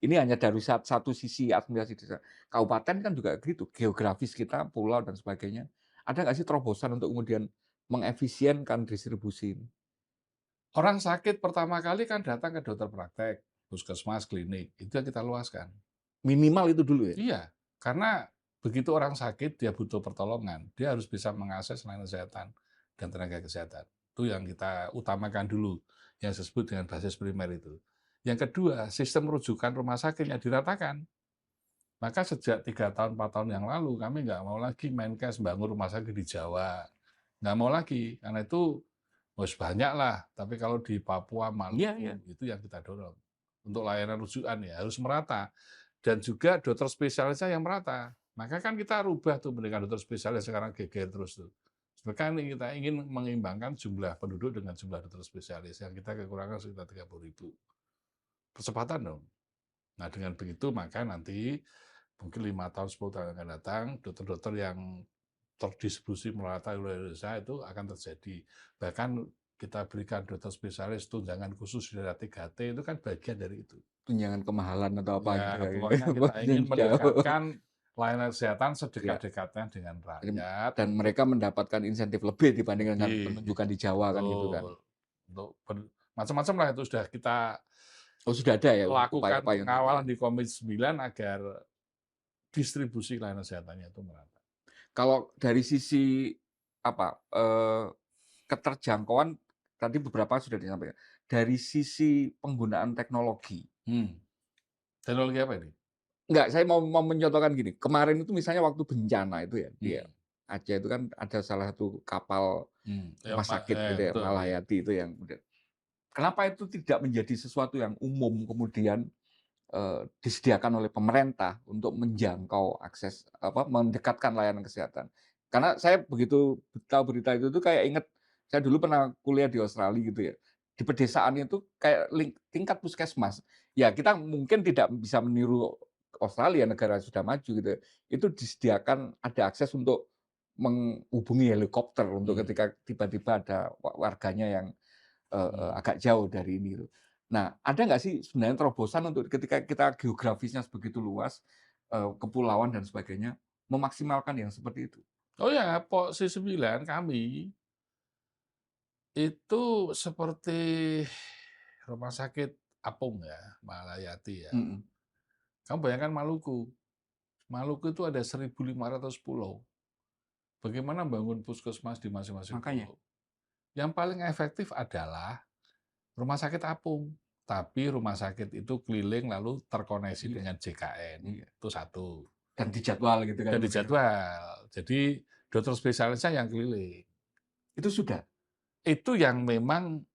ini hanya dari satu sisi administrasi desa. Kabupaten kan juga gitu, geografis kita, pulau dan sebagainya. Ada nggak sih terobosan untuk kemudian mengefisienkan distribusi ini? Orang sakit pertama kali kan datang ke dokter praktek, puskesmas, klinik, itu yang kita luaskan. Minimal itu dulu ya? Iya, karena begitu orang sakit, dia butuh pertolongan, dia harus bisa mengakses layanan kesehatan dan tenaga kesehatan. Itu yang kita utamakan dulu, yang disebut dengan basis primer itu. Yang kedua, sistem rujukan rumah sakitnya diratakan. Maka sejak 3 tahun, 4 tahun yang lalu, kami nggak mau lagi Menkes bangun rumah sakit di Jawa. Nggak mau lagi, karena itu harus banyak lah. Tapi kalau di Papua, Iya, iya. Maluku, itu yang kita dorong. Untuk layanan rujukan ya, harus merata. Dan juga dokter spesialisnya yang merata. Maka kan kita rubah tuh pendidikan dokter spesialis sekarang geger terus tuh. Sebenarnya kita ingin mengimbangkan jumlah penduduk dengan jumlah dokter spesialis yang kita kekurangan sekitar 30.000. Percepatan dong. Nah, dengan begitu maka nanti mungkin 5 tahun, 10 tahun yang akan datang, dokter-dokter yang terdistribusi merata di Indonesia itu akan terjadi. Bahkan kita berikan dokter spesialis tunjangan khusus dari 3T itu kan bagian dari itu. Tunjangan kemahalan atau apa gitu Ya, ya. pokoknya kita ingin mendekatkan layanan kesehatan Iya. sedekat-dekatnya dengan rakyat Dan mereka mendapatkan insentif lebih dibandingkan dengan lebih, penunjukan di Jawa kan gitu kan. betul. Untuk macam-macam lah itu sudah kita Oh, sudah ada ya lakukan upaya-upaya untuk itu ya? pengawalan di Komisi 9 agar distribusi layanan kesehatannya itu merata. Kalau dari sisi keterjangkauan tadi beberapa sudah disampaikan. Dari sisi penggunaan teknologi, Teknologi apa ini? enggak, saya mau mencontohkan gini, kemarin itu misalnya waktu bencana itu ya, di Hmm. Aceh itu kan ada salah satu kapal Ya, rumah sakit gitu ya, betul, iya. Malayati itu yang kemudian kenapa itu tidak menjadi sesuatu yang umum kemudian, disediakan oleh pemerintah untuk menjangkau akses mendekatkan layanan kesehatan. Karena saya begitu tahu berita itu tuh kayak inget, saya dulu pernah kuliah di Australia gitu ya, di pedesaan itu kayak tingkat puskesmas, ya kita mungkin tidak bisa meniru Australia, negara yang sudah maju gitu ya, itu disediakan ada akses untuk menghubungi helikopter untuk ketika tiba-tiba ada warganya yang agak jauh dari ini tuh. Nah, ada nggak sih sebenarnya terobosan untuk ketika kita geografisnya sebegitu luas, kepulauan dan sebagainya, memaksimalkan yang seperti itu? Oh ya, Posisi 9 kami itu seperti rumah sakit apung ya, Malayati ya. Mhm. Kamu bayangkan Maluku. Maluku itu ada 1.500 pulau. Bagaimana bangun puskesmas di masing-masing Makanya. pulau? Yang paling efektif adalah rumah sakit apung. Tapi rumah sakit itu keliling lalu terkoneksi Iya, dengan JKN. iya. Itu satu. Dan dijadwal gitu kan Dan kemudian. dijadwal. Jadi dokter spesialisnya yang keliling. Itu sudah? Itu yang memang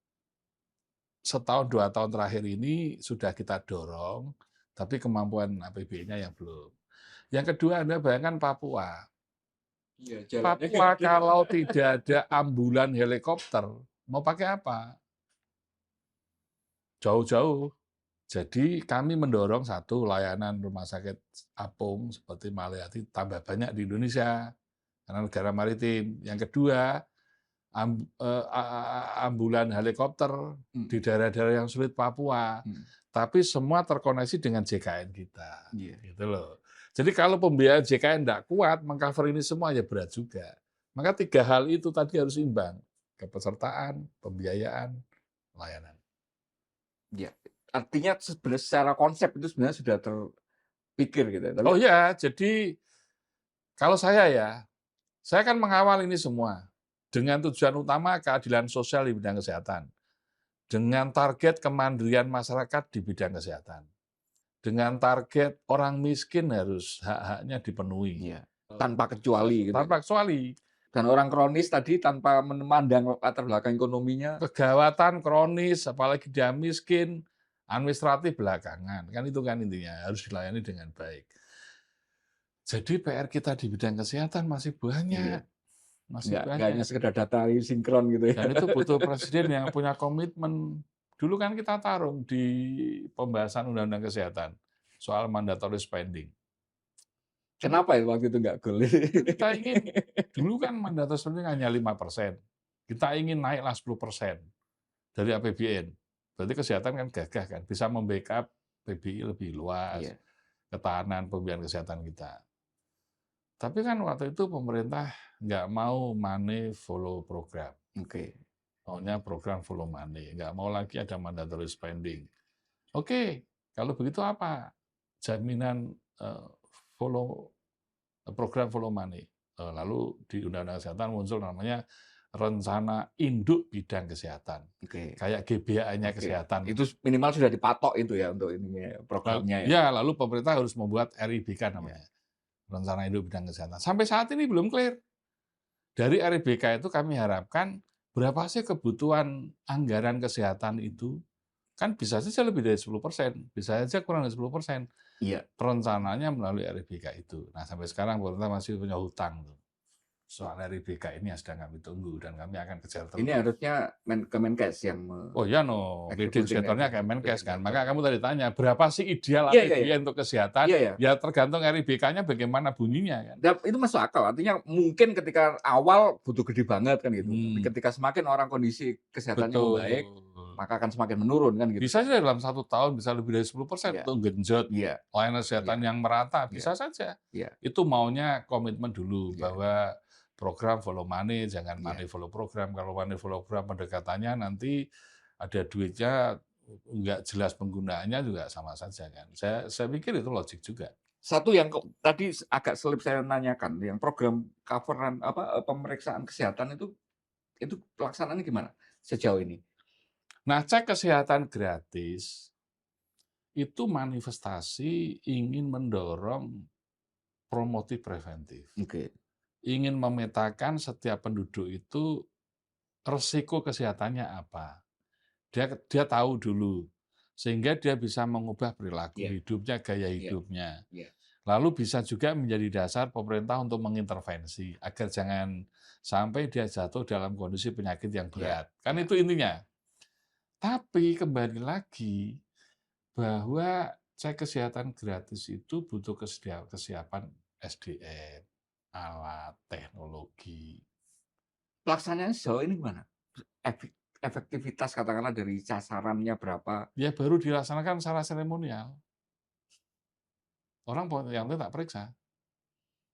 setahun 2 tahun terakhir ini sudah kita dorong, tapi kemampuan APBN-nya yang belum. Yang kedua, Anda bayangkan Papua. Iya, jalannya nggak Papua ada. kalau tidak ada ambulan helikopter, mau pakai apa? Jauh-jauh. Jadi kami mendorong satu layanan rumah sakit apung seperti Maliati tambah banyak di Indonesia karena negara maritim. Yang kedua, ambulan helikopter Hmm, di daerah-daerah yang sulit Papua, hmm, tapi semua terkoneksi dengan JKN kita, iya. gitu loh. Jadi kalau pembiayaan JKN tidak kuat, mengcover ini semua ya berat juga. Maka tiga hal itu tadi harus imbang, kepesertaan, pembiayaan, layanan. Iya. Artinya sebenarnya secara konsep itu sebenarnya sudah terpikir gitu ya, tapi Oh ya, jadi kalau saya kan mengawal ini semua dengan tujuan utama keadilan sosial di bidang kesehatan, dengan target kemandirian masyarakat di bidang kesehatan, dengan target orang miskin harus hak-haknya dipenuhi. iya, tanpa kecuali gitu ya. Tanpa kecuali. Dan orang kronis tadi tanpa memandang latar belakang ekonominya, Kegawatan kronis, apalagi dia miskin, administratif belakangan. Kan itu kan intinya, harus dilayani dengan baik. Jadi PR kita di bidang kesehatan masih iya, banyak. Masih nggak hanya banyak. sekedar data sinkron gitu ya. Dan itu butuh presiden yang punya komitmen. Dulu kan kita tarung di pembahasan Undang-Undang Kesehatan soal mandatory spending. Kenapa ya waktu itu nggak goal? Kita ingin, dulu kan mandatory spending hanya 5%. Kita ingin naiklah 10% dari APBN. Berarti kesehatan kan gagah kan, bisa membackup PBI lebih luas, Iya, ketahanan pembiayaan kesehatan kita. Tapi kan waktu itu pemerintah nggak mau money follow program. oke. Maunya program follow money, nggak mau lagi ada mandatory spending. Oke, kalau begitu apa? Jaminan follow program follow money. Lalu di Undang-Undang Kesehatan muncul namanya rencana induk bidang kesehatan. Oke. Kayak GBA-nya Oke. kesehatan. Itu minimal sudah dipatok itu ya untuk ini programnya ya. Ya, lalu pemerintah harus membuat RIBK Ya. namanya. Rencana induk bidang kesehatan. Sampai saat ini belum clear. Dari RIBK itu kami harapkan berapa sih kebutuhan anggaran kesehatan itu. Kan bisa saja lebih dari 10%, bisa saja kurang dari 10%. Iya. Perencanaannya melalui RIBK itu. Nah, sampai sekarang pemerintah masih punya hutang tuh. Soal RIBK ini yang sedang kami tunggu dan kami akan kejar terus. Ini harusnya Kemenkes yang Oh iya no, leading sektornya Kemenkes kan. Maka kamu tadi tanya, berapa sih ideal Iya, iya, iya. APBN untuk kesehatan? Iya, iya. Ya tergantung RIBK-nya bagaimana bunyinya kan. Dan itu masuk akal. Artinya mungkin ketika awal butuh gede banget kan gitu. Tapi ketika semakin orang kondisi kesehatannya Betul. membaik, maka akan semakin menurun kan gitu. Bisa saja dalam 1 tahun bisa lebih dari 10% Iya. untuk genjot Iya. layanan kesehatan yang merata, bisa Iya. saja. Iya. Itu maunya komitmen dulu Iya. bahwa program follow money, jangan Iya. money follow program. Kalau money follow program pendekatannya nanti ada duitnya nggak jelas penggunaannya juga sama saja kan. Saya pikir itu logik juga. Satu yang tadi agak selip saya nanyakan, yang program coveran pemeriksaan kesehatan itu pelaksanaannya gimana sejauh ini? Nah, cek kesehatan gratis itu manifestasi ingin mendorong promotif preventif. Oke. Ingin memetakan setiap penduduk itu resiko kesehatannya apa. Dia tahu dulu, sehingga dia bisa mengubah perilaku Iya. hidupnya, gaya Iya. hidupnya. Iya. Lalu bisa juga menjadi dasar pemerintah untuk mengintervensi, agar jangan sampai dia jatuh dalam kondisi penyakit yang Iya. berat. Kan Iya. itu intinya. Tapi kembali lagi, bahwa cek kesehatan gratis itu butuh kesiapan SDM, alat, teknologi. Pelaksanaannya sejauh ini gimana? Efektivitas katakanlah dari sasarannya berapa? Ya baru dilaksanakan secara seremonial. Orang yang penting tak periksa.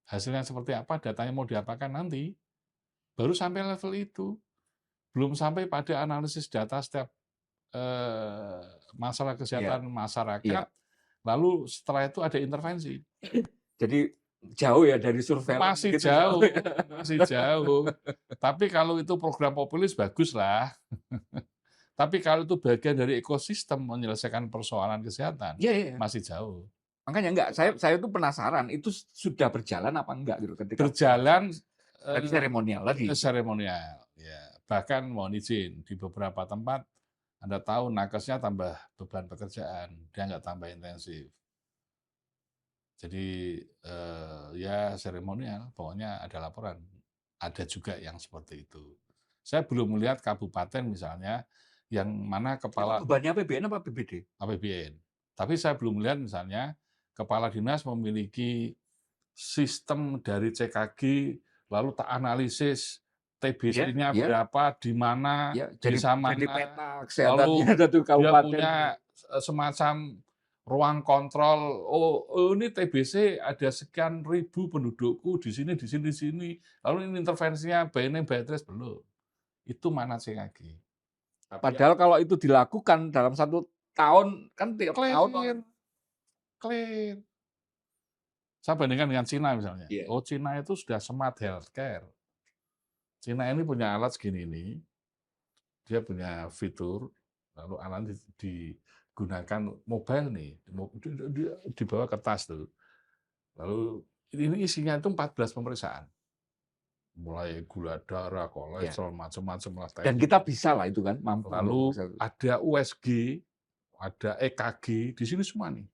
Hasilnya seperti apa, datanya mau diapakan nanti. Baru sampai level itu. Belum sampai pada analisis data setiap masalah Iya. kesehatan Iya. masyarakat. Lalu setelah itu ada intervensi. Jadi jauh ya dari surveillance Masih gitu, jauh, masih jauh. Tapi kalau itu program populis bagus lah. Tapi kalau itu bagian dari ekosistem menyelesaikan persoalan kesehatan, Iya, iya. masih jauh. Makanya enggak, saya tuh penasaran itu sudah berjalan apa enggak gitu ketika Berjalan tadi seremonial tadi. seremonial, ya. Bahkan mohon izin, di beberapa tempat Anda tahu nakesnya tambah beban pekerjaan, dia nggak tambah intensif. Jadi, ya seremonial, pokoknya ada laporan. Ada juga yang seperti itu. Saya belum melihat kabupaten misalnya, yang mana Itu kepala bebannya APBN apa APBD? APBN. Tapi saya belum melihat misalnya, kepala dinas memiliki sistem dari CKG, lalu tak analisis Iya, TBC-nya iya, berapa, di mana, iya. desa Jadi mana, peta kesehatannya lalu satu dia kabupaten. punya semacam ruang kontrol. Oh, oh ini TBC ada sekian ribu pendudukku di sini, di sini, di sini. Lalu ini intervensinya BNN, BTS belum. Itu mana CKG? Tapi ya, Padahal kalau itu dilakukan dalam 1 tahun, kan tiap tahun clear, clear. Saya bandingkan dengan Cina misalnya. iya. Oh, Cina itu sudah smart healthcare. Cina ini punya alat segini ini, dia punya fitur, lalu alat digunakan mobile nih, dibawa ke tas tuh. Lalu ini isinya itu 14 pemeriksaan. Mulai gula darah, Iya. kolesterol, macam-macam lah Dan tesnya. kita bisa lah itu kan, mampu untuk Lalu memeriksa itu. ada USG, ada EKG, di sini semua nih.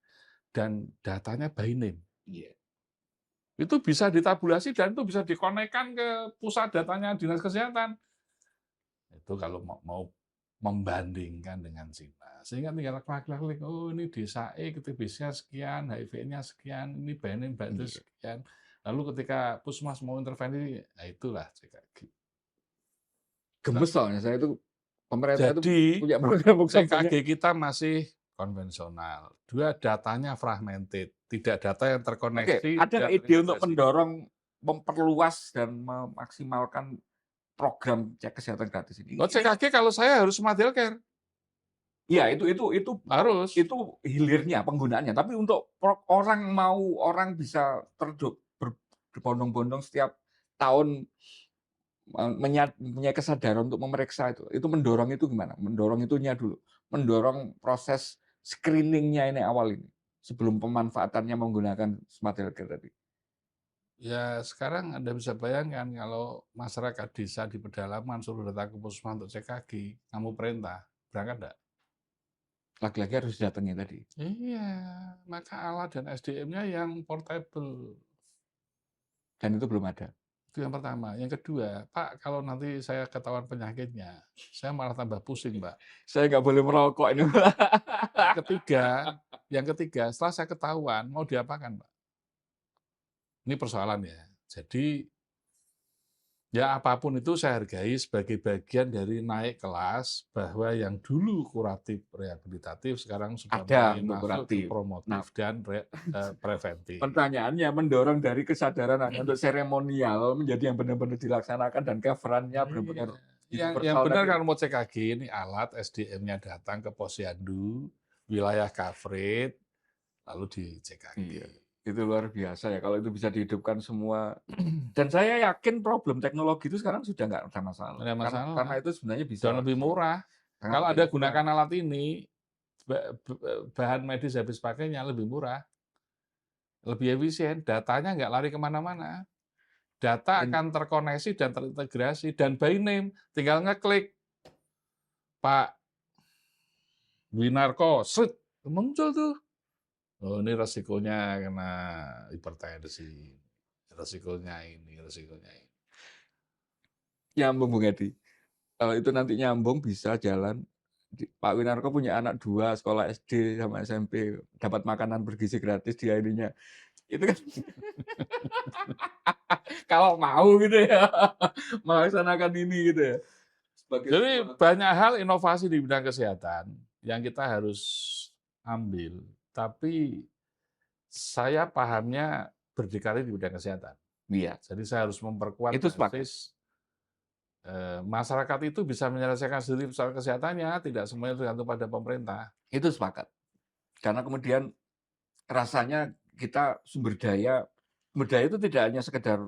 Dan datanya by name. Iya. Itu bisa ditabulasi dan itu bisa dikonekkan ke pusat datanya Dinas Kesehatan. Itu kalau mau membandingkan dengan Cina. Sehingga tinggal klik-klik, oh ini desa E, TBC-nya sekian, HIV-nya sekian, ini BNN, BTS Iya. sekian. Lalu ketika Puskesmas mau intervensi, nah itulah CKG. Gemes soalnya saya itu, pemerintah itu Jadi punya program CKG banyak. kita masih konvensional. Dua, datanya fragmented, tidak data yang Oke, terkoneksi ada dan nggak ide untuk terintegrasi. mendorong, memperluas dan memaksimalkan program cek kesehatan gratis ini? Oh, Ini CKG kalau saya harus smart healthcare, iya, itu harus. hilirnya, penggunaannya. Tapi untuk orang bisa berbondong-bondong setiap tahun, punya kesadaran untuk memeriksa itu mendorong itu gimana? Mendorong itunya dulu, mendorong proses screening-nya ini awal ini, sebelum pemanfaatannya menggunakan smart healthcare tadi. Ya sekarang Anda bisa bayangkan kalau masyarakat desa di pedalaman suruh datang ke puskesmas untuk CKG, kamu perintah, berangkat enggak? Lagi-lagi harus didatangi tadi. Iya, maka alat dan SDM-nya yang portable. Dan itu belum ada. Itu yang pertama. Yang kedua, Pak, kalau nanti saya ketahuan penyakitnya, saya malah tambah pusing, Pak. Saya nggak boleh merokok ini. Yang ketiga, setelah saya ketahuan, mau diapakan, Pak? Ini persoalan ya. Jadi, ya apapun itu saya hargai sebagai bagian dari naik kelas, bahwa yang dulu kuratif rehabilitatif sekarang sudah Ada mulai untuk masuk ke kuratif. Nah, promotif dan preventif. pertanyaannya mendorong dari kesadaran hanya untuk seremonial menjadi yang benar-benar dilaksanakan dan cover-nya benar-benar Yang universal benar tadi. kalau mau CKG ini alat SDM-nya datang ke posyandu, wilayah coverage, lalu di CKG. Iya, itu luar biasa ya kalau itu bisa dihidupkan semua. Dan saya yakin problem teknologi itu sekarang sudah nggak ada masalah. Nggak ada masalah. Karena itu sebenarnya bisa Dan lebih murah. sangat Kalau lebih Anda murah. gunakan alat ini, bahan medis habis pakainya lebih murah, lebih efisien, datanya nggak lari kemana-mana. Data Dan akan terkoneksi dan terintegrasi, dan by name, tinggal ngeklik, Pak Winarko, set, muncul tuh. Oh ini resikonya kena hipertensi, resikonya ini, resikonya ini. nyambung Bung Edi. Kalau itu nanti nyambung bisa jalan. Pak Winarko punya anak 2 sekolah SD sama SMP, dapat makanan bergizi gratis di akhirnya. Itu kan kalau mau gitu ya, melaksanakan ini gitu ya. Jadi banyak hal inovasi di bidang kesehatan yang kita harus ambil, tapi saya pahamnya berdikari di bidang kesehatan. Iya, Jadi saya harus memperkuat itu sepakat. basis masyarakat itu bisa menyelesaikan sendiri soal kesehatannya, tidak semuanya tergantung pada pemerintah. Itu sepakat. Karena kemudian rasanya kita sumber daya itu tidak hanya sekedar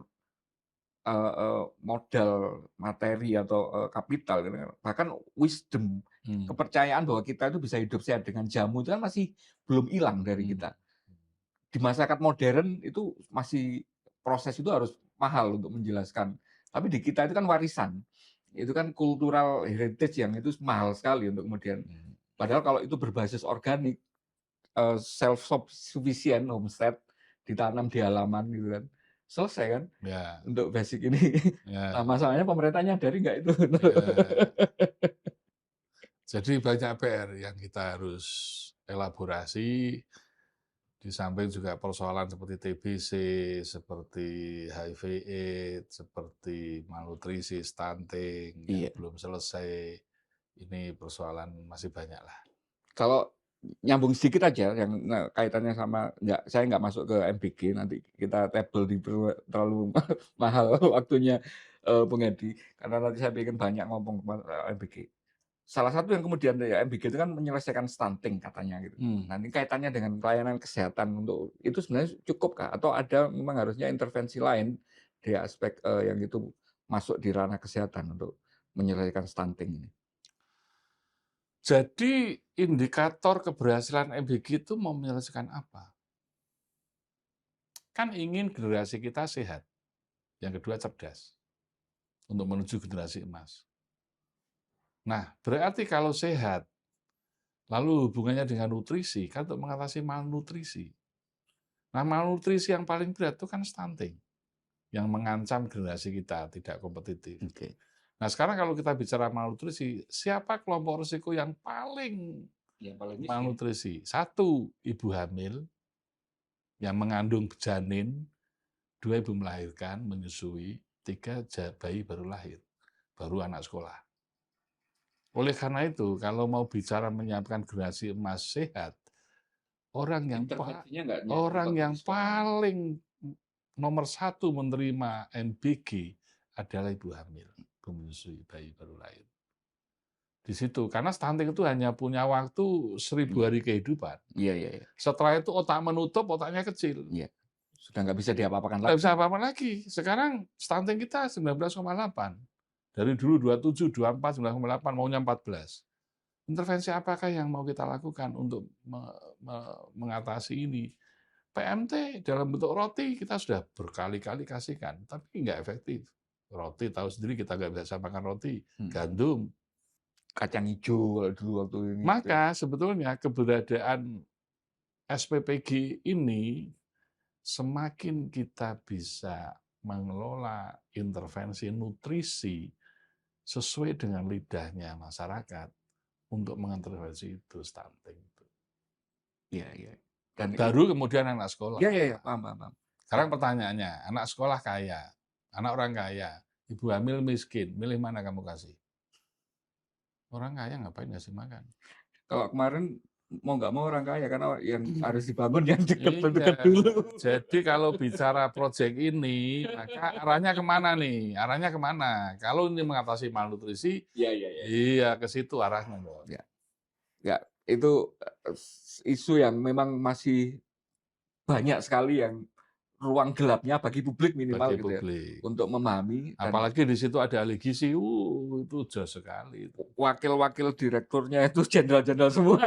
modal materi atau kapital gitu kan. Bahkan wisdom, kepercayaan bahwa kita itu bisa hidup sehat dengan jamu itu kan masih belum hilang dari kita. Di masyarakat modern itu masih proses itu harus mahal untuk menjelaskan. Tapi di kita itu kan warisan. Itu kan cultural heritage yang itu mahal sekali untuk kemudian. Padahal kalau itu berbasis organik, self sufficient homestead ditanam di halaman gitu kan. Selesai kan Ya, untuk basic ini. Nah, ya, masalahnya pemerintah nyadari nggak itu? ya. Jadi banyak PR yang kita harus elaborasi, di samping juga persoalan seperti TBC, seperti HIV/AIDS, seperti malnutrisi, stunting yang Iya. belum selesai. Ini persoalan masih banyak lah. Kalau nyambung sedikit aja yang kaitannya sama saya nggak masuk ke MBG, nanti kita tabel di terlalu mahal waktunya, Bung Edi, karena nanti saya pengen banyak ngomong MBG. Salah satu yang kemudian ya MBG itu kan menyelesaikan stunting katanya gitu. Hmm. Nah, ini kaitannya dengan pelayanan kesehatan untuk itu sebenarnya cukupkah? Atau ada memang harusnya intervensi lain di aspek, yang itu masuk di ranah kesehatan untuk menyelesaikan stunting ini? Jadi indikator keberhasilan MBG itu mau menyelesaikan apa? Kan ingin generasi kita sehat, yang kedua cerdas, untuk menuju generasi emas. Nah, berarti kalau sehat, lalu hubungannya dengan nutrisi, kan untuk mengatasi malnutrisi. Nah, malnutrisi yang paling berat itu kan stunting, yang mengancam generasi kita tidak kompetitif. Oke. Nah, sekarang kalau kita bicara malnutrisi, siapa kelompok risiko yang paling Yang paling miskin. malnutrisi? Satu, ibu hamil yang mengandung janin, dua, ibu melahirkan, menyusui, tiga, bayi baru lahir, baru anak sekolah. Oleh karena itu, kalau mau bicara menyiapkan generasi emas sehat, orang yang Intervensinya nggak paling nomor satu menerima MBG adalah ibu hamil, ibu menyusui, bayi baru lahir. Di situ, karena stunting itu hanya punya waktu 1000 hari kehidupan. Iya. Setelah itu otak menutup, otaknya kecil. Iya. Sudah nggak bisa diapa-apakan Nggak lagi. bisa apa-apa lagi. Sekarang stunting kita 19,8. Dari dulu 27, 24, 9,8, maunya 14. Intervensi apakah yang mau kita lakukan untuk mengatasi ini? PMT dalam bentuk roti kita sudah berkali-kali kasihkan, tapi nggak efektif. Roti tahu sendiri kita nggak bisa makan roti, gandum. Kacang hijau dulu waktu ini. Maka sebetulnya keberadaan SPPG ini semakin kita bisa mengelola intervensi nutrisi sesuai dengan lidahnya masyarakat untuk mengintervensi itu stunting. Iya. Dan Baru kemudian anak sekolah. Iya, paham. Sekarang pertanyaannya, anak sekolah kaya, anak orang kaya, ibu hamil miskin, milih mana kamu kasih? Orang kaya ngapain ngasih makan? Kalau kemarin mau nggak mau orang kaya, karena yang harus dibangun yang Iya. dekat dulu. Jadi kalau bicara proyek ini, maka arahnya kemana nih? Arahnya kemana? Kalau ini mengatasi malnutrisi, iya ke situ arahnya. Ya, itu isu yang memang masih banyak sekali yang ruang gelapnya bagi publik minimal Bagi gitu ya, publik. untuk memahami. Dan Apalagi di situ ada ahli gizi, itu jauh sekali. wakil-wakil direkturnya itu jenderal-jenderal semua.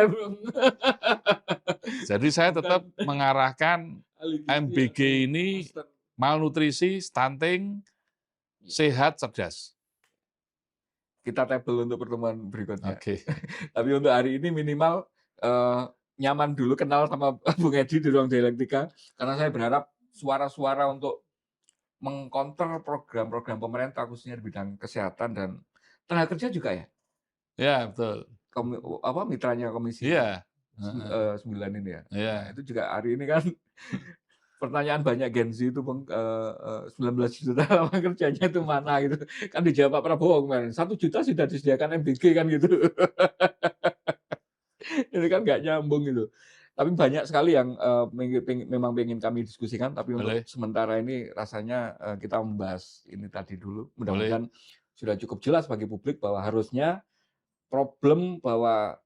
Jadi saya tetap mengarahkan MBG ini malnutrisi, stunting, sehat, cerdas. Kita tabel untuk pertemuan berikutnya. Oke. Tapi untuk hari ini minimal nyaman dulu kenal sama Bung Edi di Ruang Dialektika, karena saya berharap suara-suara untuk mengcounter program-program pemerintah khususnya di bidang kesehatan dan tenaga kerja juga ya. Ya, betul. Mitranya Komisi Iya. 9 ini ya. Iya. Nah, itu juga hari ini kan pertanyaan banyak Gen Z itu, Bang, 19 juta lapangan kerjanya itu mana gitu. Kan dijawab Pak Prabowo kemarin, 1 juta sudah disediakan MBG kan gitu. Ini kan nggak nyambung gitu. Tapi banyak sekali yang memang pengen kami diskusikan, tapi untuk sementara ini rasanya kita membahas ini tadi dulu. Mudah-mudahan sudah cukup jelas bagi publik bahwa harusnya problem bahwa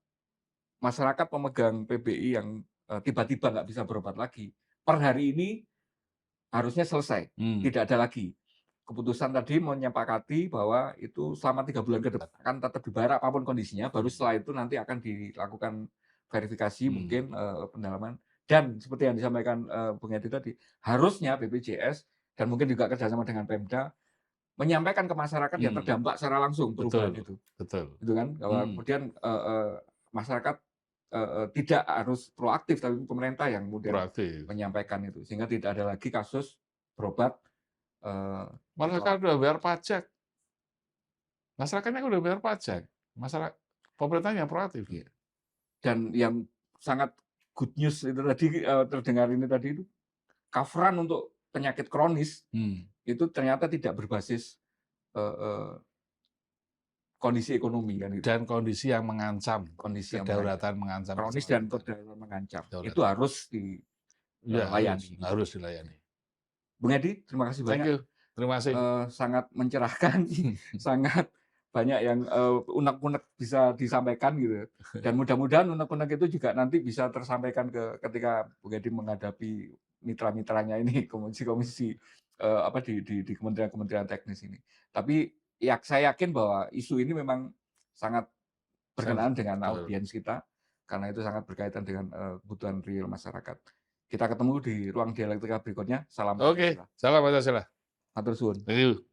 masyarakat pemegang PBI yang tiba-tiba nggak bisa berobat lagi, per hari ini harusnya selesai, tidak ada lagi. Keputusan tadi menyepakati bahwa itu selama 3 bulan ke depan akan tetap dibayar apapun kondisinya, baru setelah itu nanti akan dilakukan verifikasi, mungkin pendalaman. Dan seperti yang disampaikan Bung Edi tadi, harusnya BPJS dan mungkin juga kerjasama dengan Pemda menyampaikan ke masyarakat yang terdampak secara langsung perubahan itu. Betul. Gitu kan, kalau kemudian masyarakat tidak harus proaktif, tapi pemerintah yang kemudian Proaktif. menyampaikan itu. Sehingga tidak ada lagi kasus berobat, Masyarakat ditolak. udah bayar pajak. Masyarakatnya udah bayar pajak. Pemerintahnya yang proaktif. Iya. Dan yang sangat good news itu tadi, terdengar ini tadi itu, cover-an untuk penyakit kronis, itu ternyata tidak berbasis, eee, kondisi ekonomi kan gitu. Dan kondisi yang mengancam, Kondisi yang kedaulatan mengancam kronis dan keselamatan. kedaulatan mengancam. Kedaulatan. Itu harus Ya, dilayani. harus dilayani. Bung Edi, terima kasih Thank banyak. you. Terima kasih. Sangat mencerahkan, sangat banyak yang unek-unek bisa disampaikan gitu. Dan mudah-mudahan unek-unek itu juga nanti bisa tersampaikan ketika Bung Edi menghadapi mitra-mitranya ini, komisi-komisi di kementerian-kementerian teknis ini. Tapi ya saya yakin bahwa isu ini memang sangat berkenaan dengan Betul. audiens kita, karena itu sangat berkaitan dengan kebutuhan real masyarakat. Kita ketemu di ruang dialektika berikutnya. Salam Oke, Pancasila. salam Pancasila. Matur suwun. Thank you.